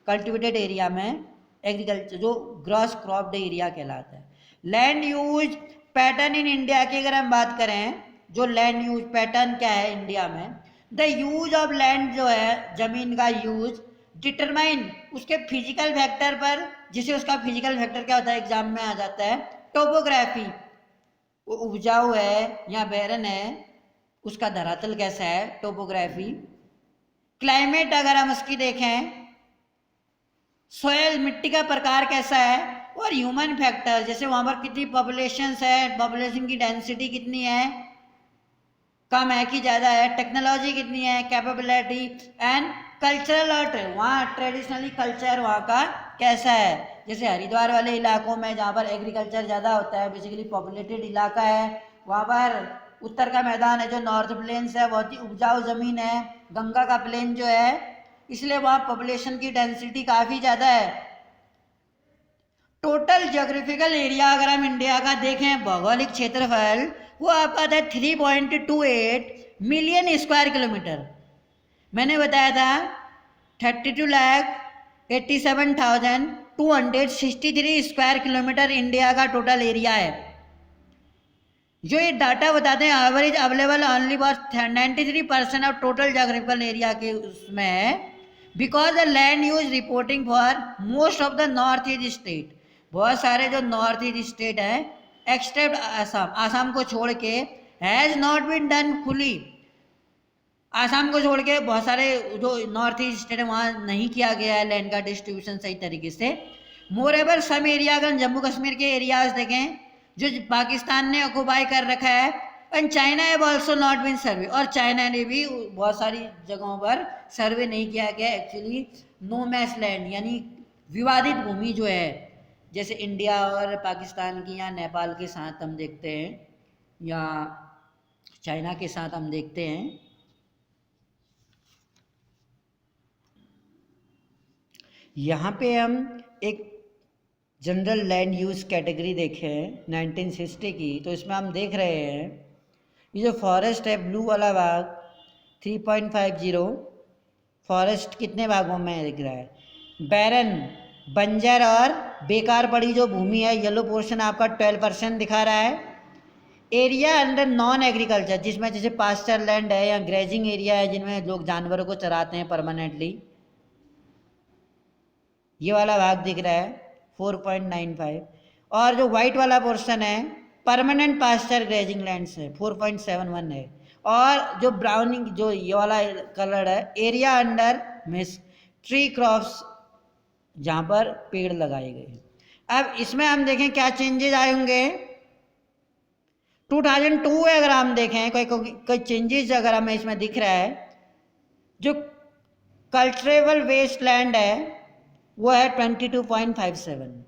कल्टिवेटेड एरिया में एग्रीकल्चर जो ग्रॉस क्रॉप्ड एरिया कहलाता है। Land use pattern in India की अगर हम बात करें, जो लैंड यूज पैटर्न क्या है इंडिया में, द यूज ऑफ लैंड जो है जमीन का यूज डिटरमाइन उसके फिजिकल फैक्टर पर, जिसे उसका फिजिकल फैक्टर क्या होता है एग्जाम में आ जाता है, टोपोग्राफी, वो उपजाऊ है या बैरन है, उसका धरातल कैसा है टोपोग्राफी। क्लाइमेट अगर हम उसकी देखें, सॉयल मिट्टी का प्रकार कैसा है, और ह्यूमन फैक्टर जैसे वहाँ पर कितनी पॉपुलेशन है, पॉपुलेशन की डेंसिटी कितनी है, कम है कि ज़्यादा है, टेक्नोलॉजी कितनी है, कैपेबिलिटी एंड कल्चरल और वहाँ ट्रेडिशनली कल्चर वहाँ का कैसा है। जैसे हरिद्वार वाले इलाकों में जहाँ पर एग्रीकल्चर ज़्यादा होता है, बेसिकली पॉपुलेटेड इलाका है, वहाँ पर उत्तर का मैदान है जो नॉर्थ प्लेन्स है, बहुत ही उपजाऊ ज़मीन है, गंगा का प्लेन जो है, इसलिए वहाँ पॉपुलेशन की डेंसिटी काफ़ी ज़्यादा है। टोटल ज्योग्राफिकल एरिया अगर हम इंडिया का देखें, भौगोलिक क्षेत्रफल, वो आपका आता है 3.28 मिलियन स्क्वायर किलोमीटर। मैंने बताया था 32,87,263 स्क्वायर किलोमीटर इंडिया का टोटल एरिया है। जो ये डाटा बताते हैं average available only for 93% of total geographical area के उसमें है, because the land use reporting for most of the north east state, बहुत सारे जो नॉर्थ ईस्ट स्टेट है एक्सेप्ट आसाम, आसाम को छोड़ के has not been done fully, Assam को छोड़ के बहुत सारे जो नॉर्थ ईस्ट स्टेट है वहाँ नहीं किया गया है लैंड का डिस्ट्रीब्यूशन सही तरीके से। मोर एवर सम एरिया अगर जम्मू कश्मीर के एरियाज देखें जो पाकिस्तान ने ऑक्युपाई कर रखा है, and China have also not been survey, और चाइना ने भी बहुत सारी जगहों पर सर्वे नहीं किया गया एक्चुअली, नो मैच लैंड यानी विवादित भूमि जो है, जैसे इंडिया और पाकिस्तान की या नेपाल के साथ हम देखते हैं या चाइना के साथ हम देखते हैं। यहाँ पे हम एक जनरल लैंड यूज़ कैटेगरी देखें 1960 की, तो इसमें हम देख रहे हैं ये जो फॉरेस्ट है ब्लू वाला भाग 3.50, फॉरेस्ट कितने भागों में दिख रहा है, बैरन बंजर और बेकार पड़ी जो भूमि है येलो पोर्शन आपका 12% दिखा रहा है। एरिया अंडर नॉन एग्रीकल्चर जिसमें जैसे पास्चर लैंड है या ग्रेजिंग एरिया है जिनमें लोग जानवरों को चराते हैं परमानेंटली, ये वाला भाग दिख रहा है 4.95, और जो वाइट वाला पोर्शन है परमानेंट पास्चर ग्रेजिंग लैंड्स है 4.71 है, और जो ब्राउनिंग जो ये वाला कलर है area under miss tree crops जहाँ पर पेड़ लगाए गए। अब इसमें हम देखें क्या चेंजेस आए होंगे। 2002 अगर हम देखें कोई चेंजेस अगर हमें इसमें दिख रहा है, जो कल्चरेबल वेस्ट लैंड है वो है 22.57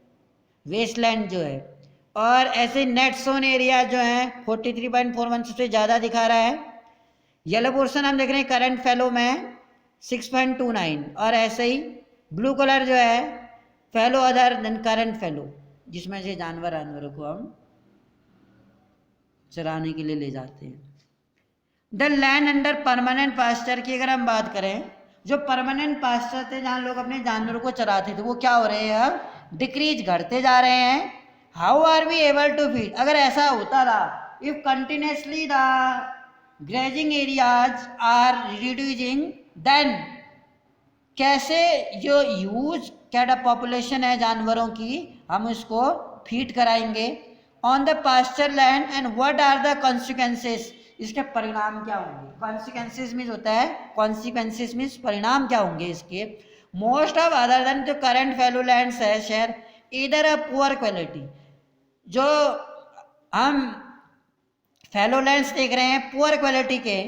वेस्ट लैंड जो है, और ऐसे नेट सोन एरिया जो है 43.41 सबसे ज़्यादा दिखा रहा है। येलो पोर्शन हम देख रहे हैं करंट फैलो में 6.29, और ऐसे ही ब्लू कलर जो है फैलो अदर देन करंट फैलो जिसमें से जानवरों को हम चराने के लिए ले जाते हैं। The land under permanent pasture की अगर हम बात करें, जो परमानेंट पास्चर थे जहाँ लोग अपने जानवरों को चराते थे वो क्या हो रहे हैं अब डिक्रीज घटते जा रहे हैं। How are we able to feed, अगर ऐसा होता रहा if continuously the grazing areas are reducing, then कैसे जो ह्यूज कैट पॉपुलेशन है जानवरों की हम उसको फीड कराएंगे on the pasture land, and what are the consequences, इसके परिणाम क्या होंगे। कॉन्सिक्वेंसेस मीन्स होता है, कॉन्सिक्वेंसेस मीन्स परिणाम क्या होंगे इसके। मोस्ट ऑफ अदर देन जो करंट फैलो लैंड्स है शेयर इधर अ पुअर क्वालिटी, जो हम फैलो लैंड्स देख रहे हैं पुअर क्वालिटी के,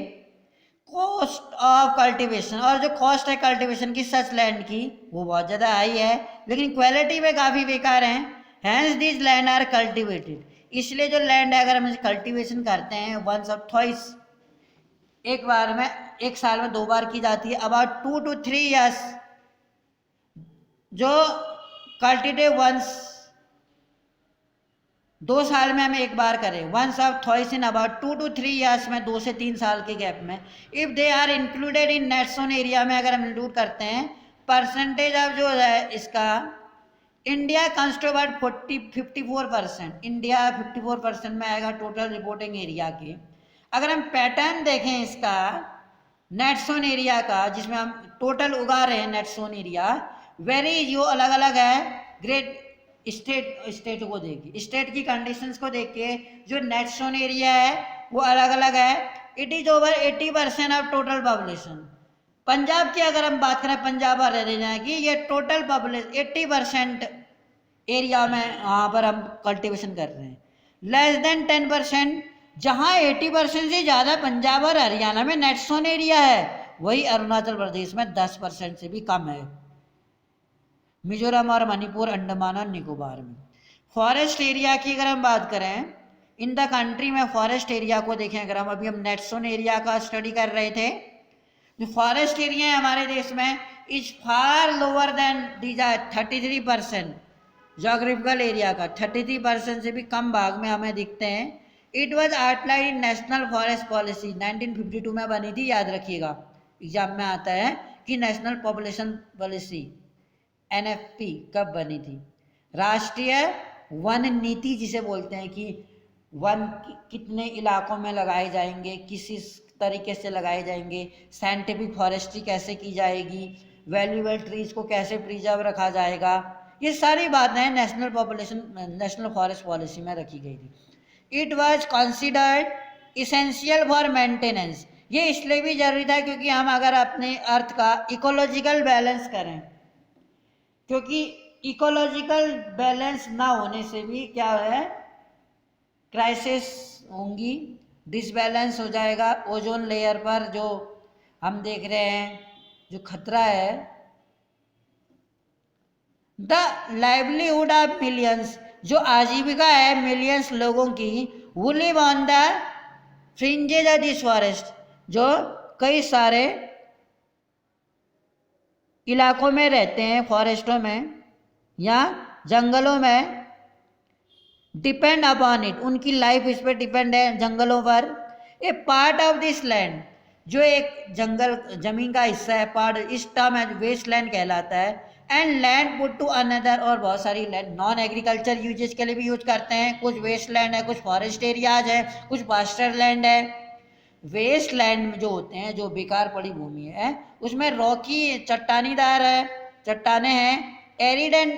कॉस्ट ऑफ कल्टीवेशन, और जो कॉस्ट है कल्टीवेशन की सच लैंड की वो बहुत ज़्यादा हाई है, लेकिन क्वालिटी में काफ़ी बेकार हैं। Hence this land are cultivated, इसलिए जो लैंड है अगर हम इसे कल्टीवेशन करते हैं वंस और ट्वाइस, एक बार में, एक साल में 2 बार की जाती है, अबाउट 2 to 3 years, जो कल्टीवेट वंस 2 साल में हम एक बार करें, once of those in about 2 to 3 years में, 2 से 3 साल के गैप में। If they are included in net sown area में अगर हम इंक्लूड करते हैं, परसेंटेज ऑफ जो है इसका इंडिया कंस्ट्रोवर्ट 54%, इंडिया 54% में आएगा टोटल रिपोर्टिंग एरिया के। अगर हम पैटर्न देखें इसका नेट जोन एरिया का, जिसमें हम टोटल उगा रहे हैं नेट जोन एरिया, वेरी जो अलग अलग है ग्रेट स्टेट को देखिए, स्टेट की कंडीशंस को देख के जो नेट जोन एरिया है वो अलग अलग है। It is over 80% of total population. Punjab की अगर हम बात करें, पंजाब और हरियाणा की, ये टोटल पॉपुलेशन 80% एरिया में वहाँ पर हम कल्टीवेशन कर रहे हैं। लेस देन 10%, जहाँ 80% से ज़्यादा पंजाब और हरियाणा में नेट जोन एरिया है, वही अरुणाचल प्रदेश में 10% से भी कम है। मिजोरम और मणिपुर, अंडमान और निकोबार में। फॉरेस्ट एरिया की अगर हम बात करें, इन द कंट्री में फॉरेस्ट एरिया को देखें, अगर हम अभी हम नेट जोन एरिया का स्टडी कर रहे थे, जो फॉरेस्ट एरिया है हमारे देश में is far lower than these are 33%, geographical area का 33% से भी कम भाग में हमें दिखते हैं। It was outline in national forest policy 1952 में बनी थी, याद रखिएगा एग्जाम में आता है कि नेशनल पॉपुलेशन पॉलिसी NFP कब बनी थी। राष्ट्रीय वन नीति जिसे बोलते हैं, कि वन कितने इलाकों में लगाए जाएंगे, किस तरीके से लगाए जाएंगे, साइंटिफिक फॉरेस्ट्री कैसे की जाएगी, वैल्यूएबल ट्रीज को कैसे प्रिजर्व रखा जाएगा, ये सारी बातें नेशनल फॉरेस्ट पॉलिसी में रखी गई थी। It was considered essential for maintenance, ये इसलिए भी जरूरी था क्योंकि हम अगर अपने अर्थ का इकोलॉजिकल बैलेंस करें, क्योंकि इकोलॉजिकल बैलेंस ना होने से भी क्या है, क्राइसिस होंगी, डिसबैलेंस हो जाएगा। ओजोन लेयर पर जो हम देख रहे हैं जो खतरा है, द लाइवलीहुड ऑफ मिलियंस, जो आजीविका है मिलियंस लोगों की, वो live on the fringes of this forest, जो कई सारे इलाकों में रहते हैं, फॉरेस्टों में या जंगलों में, डिपेंड अपॉन इट, उनकी लाइफ इस पर डिपेंड है, जंगलों पर। ए पार्ट ऑफ दिस लैंड, जो एक जंगल जमीन का हिस्सा है, पार्ट, इस टर्म है वेस्ट लैंड कहलाता है। And land put to another, और बहुत सारी लैंड नॉन एग्रीकल्चर यूजेज के लिए भी यूज करते हैं, कुछ वेस्ट लैंड है, कुछ फॉरेस्ट एरियाज है, कुछ पास्चर लैंड है। वेस्ट लैंड में जो होते हैं, जो बेकार पड़ी भूमि है, उसमें रॉकी चट्टानीदार है, चट्टाने हैं, एरिड एंड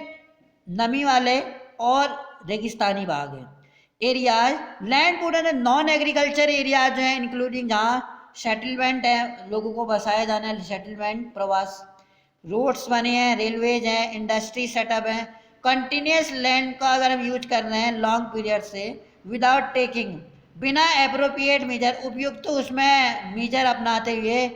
नमी वाले, और रेगिस्तानी भाग है। Areas land put non agriculture areas जो है, इंक्लूडिंग जहाँ सेटलमेंट है, लोगों को बसाया जाना है, सेटलमेंट, प्रवास, रोड्स बने हैं, रेलवेज हैं, इंडस्ट्री सेटअप है। कंटिन्यूस लैंड का अगर हम यूज कर रहे हैं लॉन्ग पीरियड से, विदाउट टेकिंग, बिना एप्रोप्रिएट मेजर, उपयुक्त तो उसमें मेजर अपनाते हुए,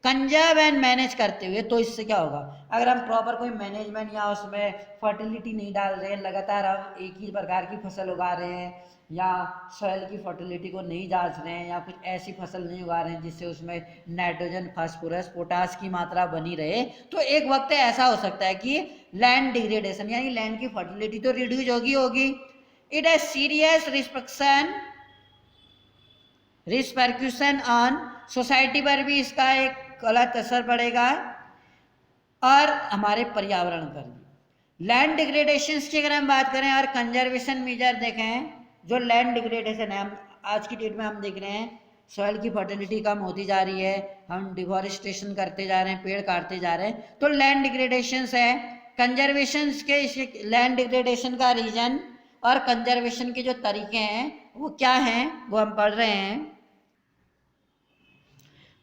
कंजर्व एंड मैनेज करते हुए, तो इससे क्या होगा, अगर हम प्रॉपर कोई मैनेजमेंट या उसमें फर्टिलिटी नहीं डाल रहे हैं, लगातार हम एक ही प्रकार की फसल उगा रहे हैं, या सॉइल की फर्टिलिटी को नहीं जांच रहे हैं, या कुछ ऐसी फसल नहीं उगा रहे हैं जिससे उसमें नाइट्रोजन, फास्फोरस, पोटास की मात्रा बनी रहे, तो एक वक्त ऐसा हो सकता है कि लैंड डिग्रेडेशन, यानी लैंड की फर्टिलिटी तो रिड्यूस होगी। It has serious repercussion on society पर भी इसका एक गलत असर पड़ेगा, और हमारे पर्यावरण पर भी। लैंड डिग्रेडेशन की अगर हम बात करें और कंजर्वेशन मेजर देखें, जो लैंड डिग्रेडेशन है, हम आज की डेट में हम देख रहे हैं सॉइल की फर्टिलिटी कम होती जा रही है, हम डिफॉरेस्टेशन करते जा रहे हैं, पेड़ काटते जा रहे हैं, तो लैंड डिग्रेडेशन है। कंजर्वेशन के लैंड डिग्रेडेशन का रीजन और कंजर्वेशन के जो तरीके हैं वो क्या हैं वो हम पढ़ रहे हैं।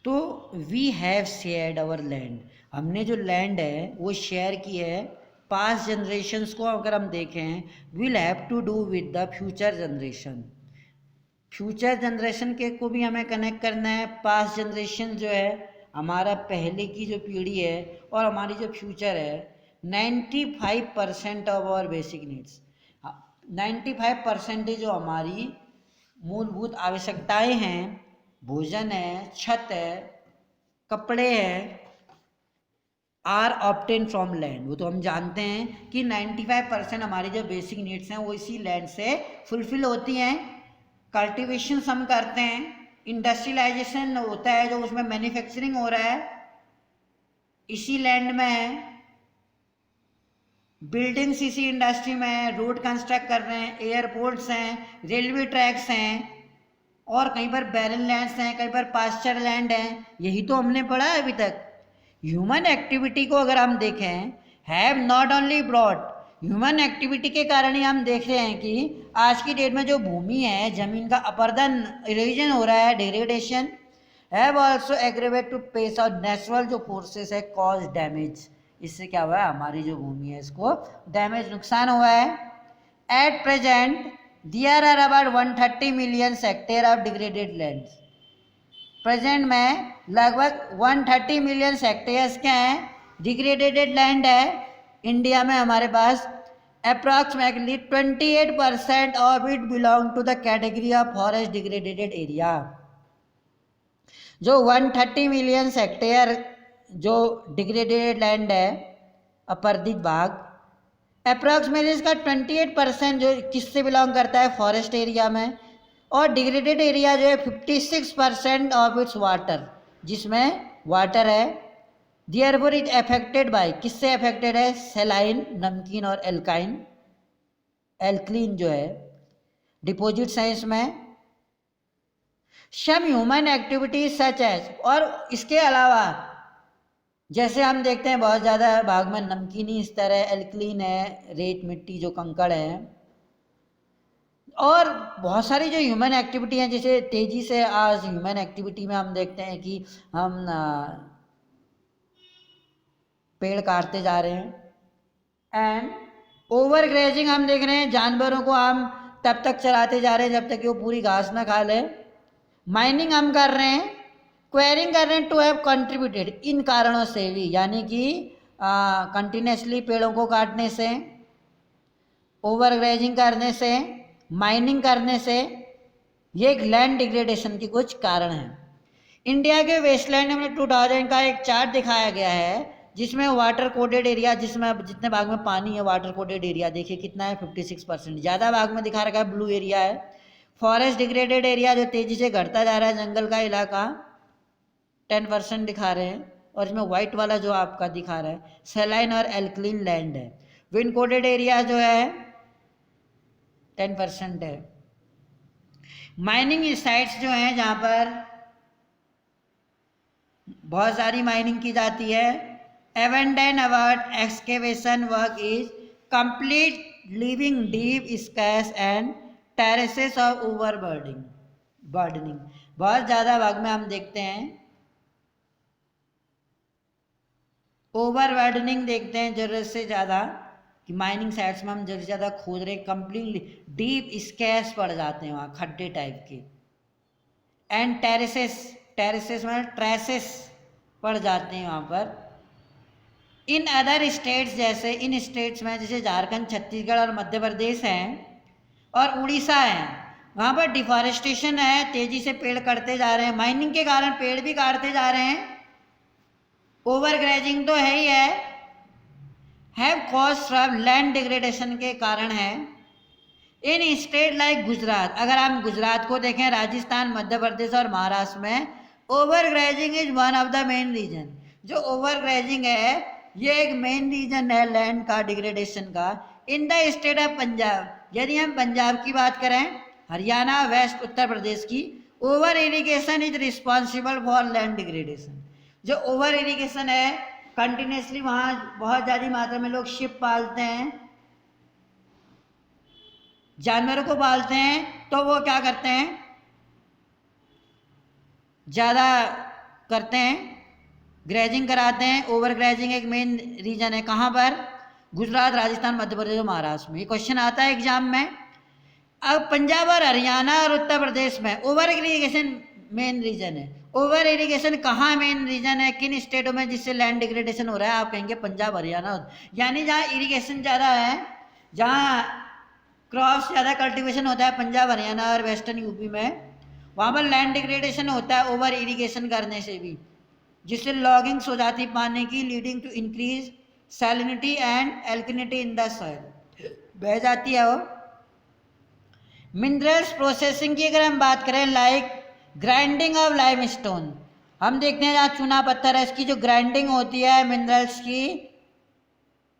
तो we have shared our land, हमने जो लैंड है वो शेयर की है। पास्ट जनरेशन्स को अगर हम देखें, will have to do with the future generation, future generation के को भी हमें कनेक्ट करना है। पास्ट जनरेशन जो है हमारा पहले की जो पीढ़ी है और हमारी जो फ्यूचर है, 95% ऑफ आवर बेसिक नीड्स, 95% जो हमारी मूलभूत आवश्यकताएं हैं, भोजन है, छत है, कपड़े हैं, आर ऑब्टेन फ्रॉम लैंड। वो तो हम जानते हैं कि 95% हमारी जो बेसिक नीड्स हैं वो इसी लैंड से फुलफिल होती हैं। कल्टीवेशन हम करते हैं, इंडस्ट्रियलाइजेशन होता है जो उसमें मैन्युफैक्चरिंग हो रहा है इसी लैंड में है, बिल्डिंग्स इसी इंडस्ट्री में है, रोड कंस्ट्रक्ट कर रहे हैं, एयरपोर्ट्स हैं, रेलवे ट्रैक्स हैं, और कहीं पर बैरन लैंड्स हैं, कहीं पर पास्चर लैंड हैं। यही तो हमने पढ़ा है अभी तक। ह्यूमन एक्टिविटी को अगर हम देखें, have not only brought, human activity के कारण ही हम देख रहे हैं कि आज की डेट में जो भूमि है, जमीन का अपरदन, इरोजन हो रहा है, degradation, have also aggravate to pace और नेचुरल जो फोर्सेस है कॉज डैमेज। इससे क्या हुआ है, हमारी जो भूमि है इसको डैमेज, नुकसान हुआ है। At present there are about 130 million hectare of degraded land. Present में लगभग 130 मिलियन हेक्टेयर्स क्या हैं, डिग्रेडेड लैंड है। इंडिया में हमारे पास approximately 28% of it belong to the category of forest degraded area. जो 130 मिलियन हेक्टेयर जो डिग्रेडेड लैंड है, अपर्दित भाग, अप्रॉक्सीमेटली इसका 28% जो किससे बिलोंग करता है, फॉरेस्ट एरिया में, और डिग्रेडेड एरिया जो है 56% ऑफ इट्स वाटर, जिसमें वाटर है। देयरफॉर इज अफेक्टेड बाय, किससे अफेक्टेड है, सेलाइन, नमकीन, और एल्काइन, एल्कलीन जो है डिपोजिट्स हैं इसमें। Some human activities such as, और इसके अलावा जैसे हम देखते हैं बहुत ज़्यादा भाग में नमकीनी स्तर है, एल्कलीन है, रेत मिट्टी जो कंकड़ है, और बहुत सारी जो ह्यूमन एक्टिविटी हैं, जैसे तेज़ी से आज ह्यूमन एक्टिविटी में हम देखते हैं कि हम पेड़ काटते जा रहे हैं, एंड ओवर ग्रेजिंग हम देख रहे हैं, जानवरों को हम तब तक चराते जा रहे हैं जब तक कि वो पूरी घास ना खा ले। माइनिंग हम कर रहे हैं, क्वेरिंग कर रहे हैं, टू हैव कंट्रीब्यूटेड, इन कारणों से भी, यानी कि कंटिन्यूसली पेड़ों को काटने से, ओवर ग्रेजिंग करने से, माइनिंग करने से, ये एक लैंड डिग्रेडेशन के कुछ कारण हैं। इंडिया के वेस्टलैंड में 2000 का एक चार्ट दिखाया गया है जिसमें वाटर कोटेड एरिया, जिसमें जितने भाग में पानी है वाटर कोटेड एरिया देखिए कितना है, 56%। ज़्यादा भाग में दिखा रखा है ब्लू एरिया है। फॉरेस्ट डिग्रेडेड एरिया जो तेज़ी से घटता जा रहा है, जंगल का इलाका, 10% दिखा रहे हैं, और इसमें वाइट वाला जो आपका दिखा रहा है सेलाइन और एल्कलीन लैंड है। विंड कोटेड एरिया जो है 10% है। माइनिंग साइट्स जो हैं जहाँ पर बहुत सारी माइनिंग की जाती है, abandon award excavation work is complete, leaving deep scars and terraces of overburdening. बहुत ज़्यादा भाग में हम देखते हैं ओवर बर्डनिंग, देखते हैं ज़रूरत से ज़्यादा, कि माइनिंग साइट्स में हम ज़रूरत से ज़्यादा खोद रहे, कंप्लीटली डीप स्कैस पड़ जाते हैं वहाँ, खड्डे टाइप के। एंड टेरेसेस में ट्रेसेस पड़ जाते हैं वहाँ पर। इन अदर स्टेट्स, जैसे इन स्टेट्स में जैसे झारखंड, छत्तीसगढ़ और मध्य प्रदेश हैं और उड़ीसा है, वहाँ पर डिफॉरेस्टेशन है, तेज़ी से पेड़ कटते जा रहे हैं, माइनिंग के कारण पेड़ भी काटते जा रहे हैं, ओवर ग्रेजिंग तो है he have cause from land degradation के कारण है। इन स्टेट लाइक गुजरात, अगर हम गुजरात को देखें, राजस्थान, मध्य प्रदेश और महाराष्ट्र में over grazing is one of the main reason. जो ओवर ग्रेजिंग है ये एक मेन रीजन है लैंड का डिग्रेडेशन का। In the state of Punjab, यदि हम पंजाब की बात करें, हरियाणा, वेस्ट उत्तर प्रदेश की, over irrigation is responsible for land degradation. जो ओवर इरिगेशन है, कंटिन्यूसली वहाँ बहुत ज़्यादा मात्रा में लोग शिप पालते हैं, जानवरों को पालते हैं, तो वो क्या करते हैं, ज़्यादा करते हैं, ग्रेजिंग कराते हैं। ओवर ग्रेजिंग एक मेन रीजन है। कहाँ पर? गुजरात, राजस्थान, मध्य प्रदेश और महाराष्ट्र में। ये क्वेश्चन आता है एग्जाम में। अब पंजाब और हरियाणा और उत्तर प्रदेश में ओवर इरिगेशन मेन रीजन है। ओवर इरिगेशन कहाँ मेन रीजन है, किन स्टेटों में जिससे लैंड डिग्रेडेशन हो रहा है? आप कहेंगे पंजाब, हरियाणा, यानी जहाँ इरिगेशन ज़्यादा है, जहाँ क्रॉप्स ज़्यादा कल्टीवेशन होता है, पंजाब, हरियाणा और वेस्टर्न यूपी में, वहाँ पर लैंड डिग्रेडेशन होता है ओवर इरिगेशन करने से भी, जिससे लॉगिंग्स हो जाती पानी की, leading to increase salinity and alkalinity in the soil, बह जाती है वो। मिनरल्स प्रोसेसिंग की अगर हम बात करें, लाइक ग्राइंडिंग ऑफ लाइमस्टोन, हम देखते हैं जहाँ चूना पत्थर है, इसकी जो ग्राइंडिंग होती है मिनरल्स की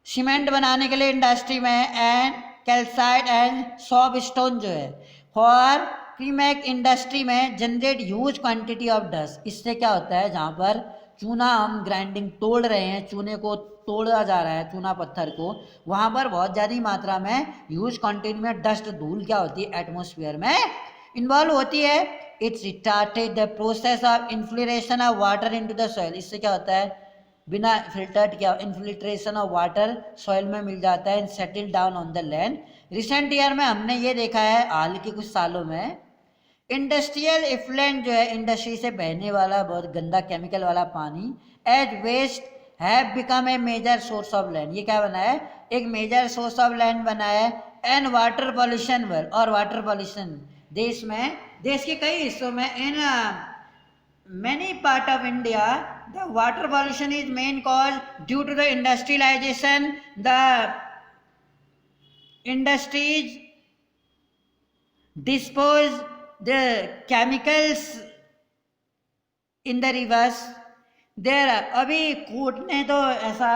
सीमेंट बनाने के लिए इंडस्ट्री में, and calcite and sob stone जो है फॉर प्रीमेक इंडस्ट्री में generate huge quantity of dust. इससे क्या होता है, जहाँ पर चूना हम ग्राइंडिंग तोड़ रहे हैं, चूने को तोड़ा जा रहा है, चूना पत्थर को, वहाँ पर बहुत ज़्यादा मात्रा में ह्यूज क्वांटिटी में डस्ट, धूल क्या होती है, एटमोसफियर में इन्वॉल्व होती है। It's started the process of infiltration of water into the soil. इससे क्या होता है, बिना फिल्टर्ड क्या इन्फ्लिट्रेशन ऑफ वाटर सॉइल में मिल जाता है, settle down on the land. Recent year में हमने ये देखा है, हाल के कुछ सालों में, इंडस्ट्रियल इफ्लुएंट जो है, इंडस्ट्री से बहने वाला बहुत गंदा केमिकल वाला पानी, as waste have become a major source of land. ये क्या बना है, एक मेजर सोर्स ऑफ लैंड बना है। एंड वाटर पॉल्यूशन वेल, और वाटर पॉल्यूशन देश में, देश के कई हिस्सों में, इन many part of India, the water pollution is main cause due to the industrialization. The industries dispose the chemicals in the rivers. There अभी कोर्ट ने तो ऐसा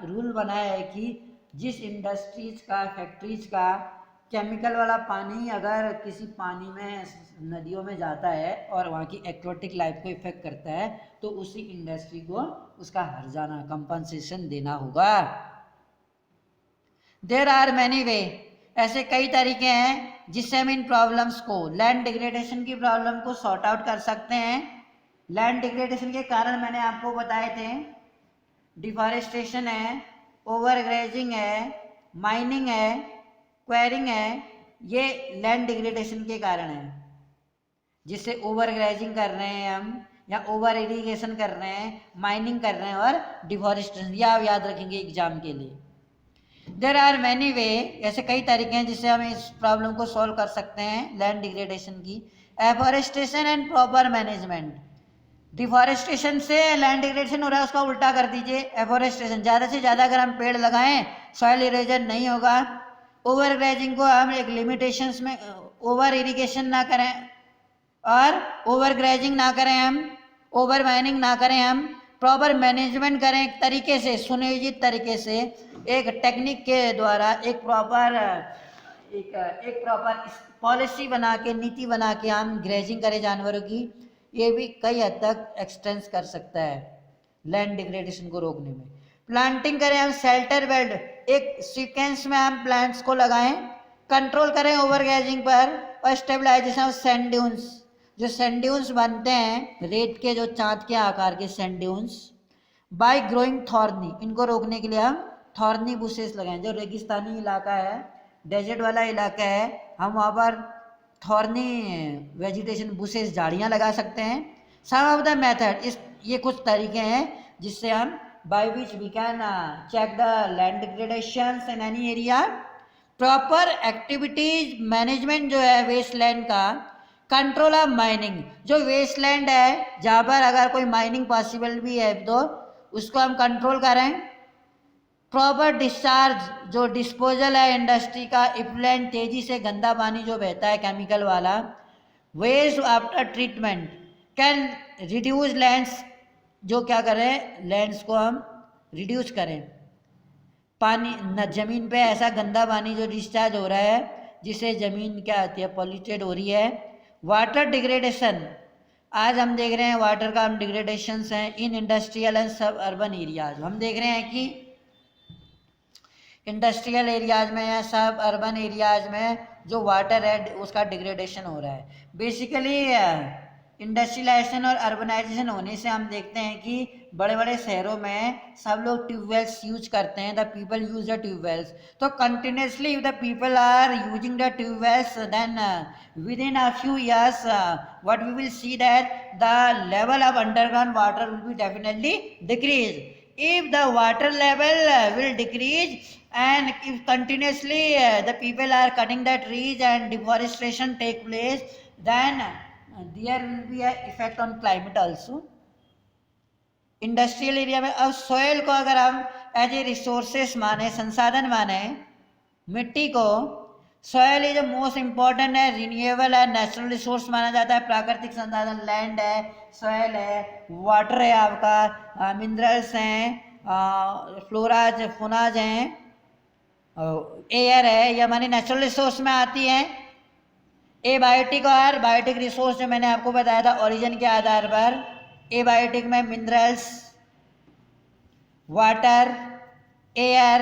रूल बनाया है कि जिस इंडस्ट्रीज का, फैक्ट्रीज का केमिकल वाला पानी अगर किसी पानी में, नदियों में जाता है और वहाँ की एक्वाटिक लाइफ को इफेक्ट करता है, तो उसी इंडस्ट्री को उसका हर्जाना, कंपनसेशन देना होगा। देयर आर मैनी वे, ऐसे कई तरीके हैं जिससे हम इन प्रॉब्लम्स को, लैंड डिग्रेडेशन की प्रॉब्लम को सॉर्ट आउट कर सकते हैं। लैंड डिग्रेडेशन के कारण मैंने आपको बताए थे, डिफॉरेस्टेशन है, ओवर ग्रेजिंग है, माइनिंग है, क्वेरिंग है, ये लैंड डिग्रेडेशन के कारण है, जिससे ओवर ग्रेजिंग कर रहे हैं हम, या ओवर इरिगेशन कर रहे हैं, माइनिंग कर रहे हैं, और डिफॉरेस्टेशन, ये आप याद रखेंगे एग्जाम के लिए। देयर आर मैनी वे, ऐसे कई तरीके हैं जिससे हम इस प्रॉब्लम को सॉल्व कर सकते हैं लैंड डिग्रेडेशन की। Afforestation and proper management, deforestation से लैंड डिग्रेडेशन हो रहा है, उसका उल्टा कर दीजिए, एफॉरेस्टेशन, ज़्यादा से ज़्यादा अगर हम पेड़ लगाएं सॉइल इरोजन नहीं होगा। ओवर ग्रेजिंग को हम एक लिमिटेशंस में, ओवर इरिगेशन ना करें और ओवर ग्रेजिंग ना करें हम, ओवर माइनिंग ना करें हम, प्रॉपर मैनेजमेंट करें एक तरीके से, सुनियोजित तरीके से, एक टेक्निक के द्वारा, एक प्रॉपर पॉलिसी बना के, नीति बना के हम ग्रेजिंग करें जानवरों की। ये भी कई हद तक एक्सटेंस कर सकता है लैंड डिग्रेडेशन को रोकने में। प्लांटिंग करें हम, शेल्टर बेल्ट, एक सीक्वेंस में हम प्लांट्स को लगाएं, कंट्रोल करें ओवर ग्रेजिंग पर, और स्टेबलाइजेशन ऑफ सैंड ड्यून्स, जो सैंड ड्यून्स बनते हैं, रेत के जो चाँद के आकार के sand dunes, bye growing thorny, इनको रोकने के लिए हम थॉर्नी बुशेस लगाएं। जो रेगिस्तानी इलाका है, डेजर्ट वाला इलाका है, हम वहाँ पर थॉर्नी वेजिटेशन बुशेस, झाड़ियाँ लगा सकते हैं। सम ऑफ द मेथड, ये कुछ तरीके हैं जिससे हम, by which we can check the land degradations in any area. Proper activities management जो है वेस्ट लैंड का, कंट्रोल ऑफ माइनिंग, जो वेस्ट लैंड है जहाँ पर अगर कोई माइनिंग पॉसिबल भी है तो उसको हम कंट्रोल करें। प्रॉपर डिस्चार्ज, जो डिस्पोजल है इंडस्ट्री का, इफ्लुएंट, तेजी से गंदा पानी जो बहता है केमिकल वाला, waste after treatment can reduce lands, जो क्या करें, लैंड्स को हम रिड्यूस करें, पानी न, ज़मीन पे ऐसा गंदा पानी जो डिस्चार्ज हो रहा है जिससे ज़मीन क्या होती है, पॉल्यूटेड हो रही है, वाटर डिग्रेडेशन, आज हम देख रहे हैं वाटर का हम डिग्रेडेशंस हैं इन इंडस्ट्रियल एंड सब अर्बन एरियाज। हम देख रहे हैं कि इंडस्ट्रियल एरियाज में या सब अर्बन एरियाज में जो वाटर है उसका डिग्रेडेशन हो रहा है। बेसिकली इंडस्ट्रियलाइजेशन और अर्बनाइजेशन होने से हम देखते हैं कि बड़े बड़े शहरों में सब लोग ट्यूबवेल्स यूज करते हैं, the people use the tubewells. तो continuously the people are using the tubewells, then within a few years what we will see that the level of underground water will be definitely decrease. If the water level will decrease and if continuously the people are cutting the trees and deforestation take place, then there will be a effect on climate also. Industrial area में अब soil को अगर हम as a resources माने, संसाधन माने मिट्टी को, सॉइल इज मोस्ट इम्पॉर्टेंट है, रिन्यूएबल है, नेचुरल रिसोर्स माना जाता है, प्राकृतिक संसाधन, लैंड है, सॉइल है, वाटर है, आपका मिनरल्स हैं, फ्लोराज फोनाज हैं, एयर है, ये हमारी नेचुरल रिसोर्स में आती हैं। एबायोटिक और बायोटिक रिसोर्स जो मैंने आपको बताया था ओरिजिन के आधार पर, एबायोटिक में मिनरल्स, वाटर, एयर,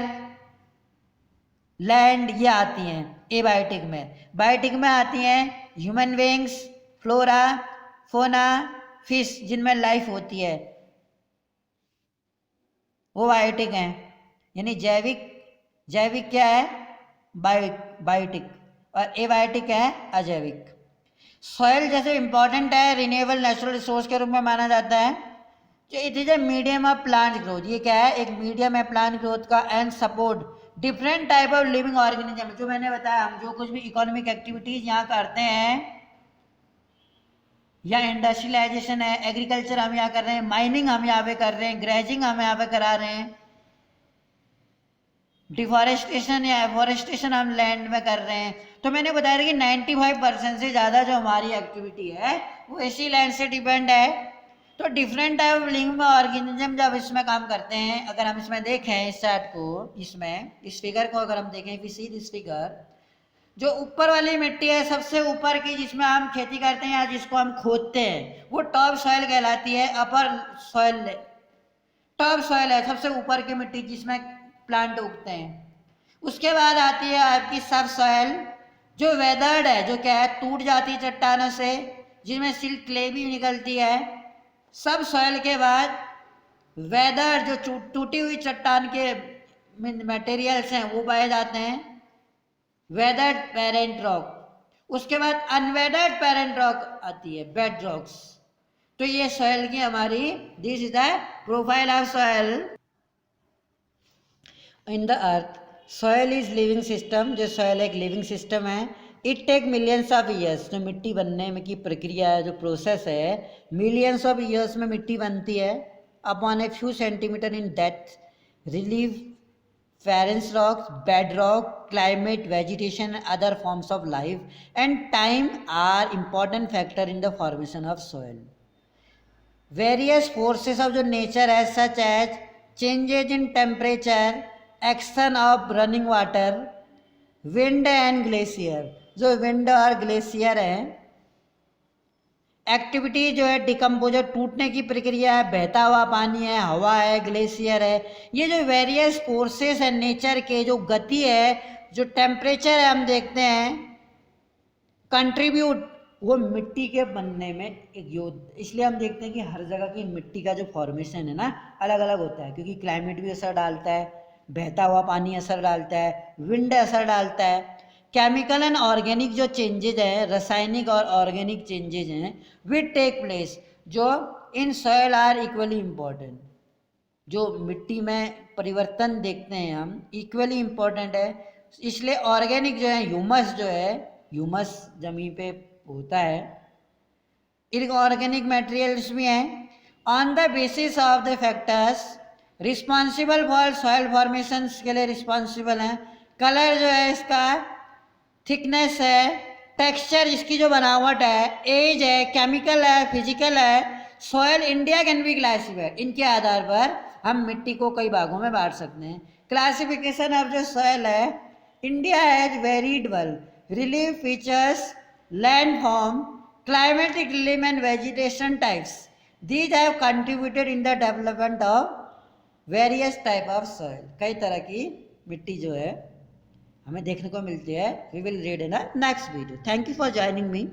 लैंड ये आती हैं एबायोटिक में। बायोटिक में आती हैं ह्यूमन बीइंग्स, फ्लोरा, फोना, फिश जिनमें लाइफ होती है, वो बायोटिक हैं। यानी जैविक, जैविक क्या है बायोटिक, और एबायोटिक है अजैविक। सॉइल जैसे इंपॉर्टेंट है, रिन्यूएबल नेचुरल रिसोर्स के रूप में माना जाता है। जो it is a medium of plant growth, ये क्या है, एक मीडियम है प्लांट ग्रोथ का, and support different type of living organism. जो मैंने बताया, हम जो कुछ भी इकोनॉमिक एक्टिविटीज यहाँ करते हैं, या इंडस्ट्रियलाइजेशन है, एग्रीकल्चर हम यहाँ कर रहे हैं, माइनिंग हम यहाँ पे कर रहे हैं, ग्रेजिंग हम यहाँ पे करा रहे हैं, डिफॉरेस्टेशन या एफॉरेस्टेशन हम लैंड में कर रहे हैं। तो मैंने बताया था कि 95% से ज़्यादा जो हमारी एक्टिविटी है वो इसी लैंड से डिपेंड है। तो different type of living organism जब इसमें काम करते हैं, अगर हम इसमें देखें इस चार्ट को, इसमें इस फिगर को अगर हम देखें, वी सी दिस फिगर, जो ऊपर वाली मिट्टी है सबसे ऊपर की जिसमें हम खेती करते हैं या जिसको हम खोदते हैं, वो टॉप सॉइल कहलाती है। अपर सॉइल, टॉप सॉइल है सबसे ऊपर की मिट्टी जिसमें प्लांट उगते हैं। उसके बाद आती है आपकी सब सॉइल, जो वेदर्ड है, जो क्या है टूट जाती है चट्टानों से, जिसमें सिल्ट क्ले भी निकलती है। सब सॉइल के बाद वेदर, जो टूटी हुई चट्टान के मटेरियल्स हैं वो पाए जाते हैं, वेदर्ड पेरेंट रॉक। उसके बाद अनवेदर्ड पेरेंट रॉक आती है, बेड रॉक्स। तो ये सॉइल की हमारी, this is the profile of soil in the earth. Soil is living system, जो सॉइल एक लिविंग सिस्टम है। It take millions of years, जो मिट्टी बनने में की प्रक्रिया है, जो प्रोसेस है, मिलियंस ऑफ ईयर्स में मिट्टी बनती है। Upon a few centimetre in depth, relief parent rocks, bed rock, climate, vegetation, other forms of life and time are important factor in the formation of soil. Various forces of जो nature है, such as changes in temperature, action of running water, wind and glacier, जो wind और glacier है, activity जो है decomposer, टूटने की प्रक्रिया है, बहता हुआ पानी है, हवा है, ग्लेशियर है, ये जो वेरियस फोर्सेस है नेचर के, जो गति है, जो टेम्परेचर है, हम देखते हैं कंट्रीब्यूट वो मिट्टी के बनने में एक योग। इसलिए हम देखते हैं कि हर जगह की मिट्टी का जो फॉर्मेशन है ना अलग अलग होता है, क्योंकि क्लाइमेट भी असर डालता है, बहता हुआ पानी असर डालता है, विंड असर डालता है, केमिकल एंड ऑर्गेनिक जो चेंजेज हैं, रासायनिक और ऑर्गेनिक चेंजेज हैं, विच टेक प्लेस, जो in soil are equally important. जो मिट्टी में परिवर्तन देखते हैं हम, इक्वली इम्पोर्टेंट है। इसलिए ऑर्गेनिक जो है, ह्यूमस जो है, ह्यूमस जमीन पे होता है, इनऑर्गेनिक मटेरियल्स भी हैं। On the basis of the factors responsible for soil formations के लिए रिस्पॉन्सिबल हैं। कलर जो है इसका, थिकनेस है, टेक्सचर इसकी जो बनावट है, एज है, केमिकल है, फिजिकल है, soil India can be classified. इनके आधार पर हम मिट्टी को कई भागों में बांट सकते हैं। क्लासिफिकेशन ऑफ जो सॉइल है, India has varied well relief features, land form, climatic limb and vegetation types. These have contributed in the development of various type of soil. कई तरह की मिट्टी जो है हमें देखने को मिलती है. We will read in a next video. Thank you for joining me.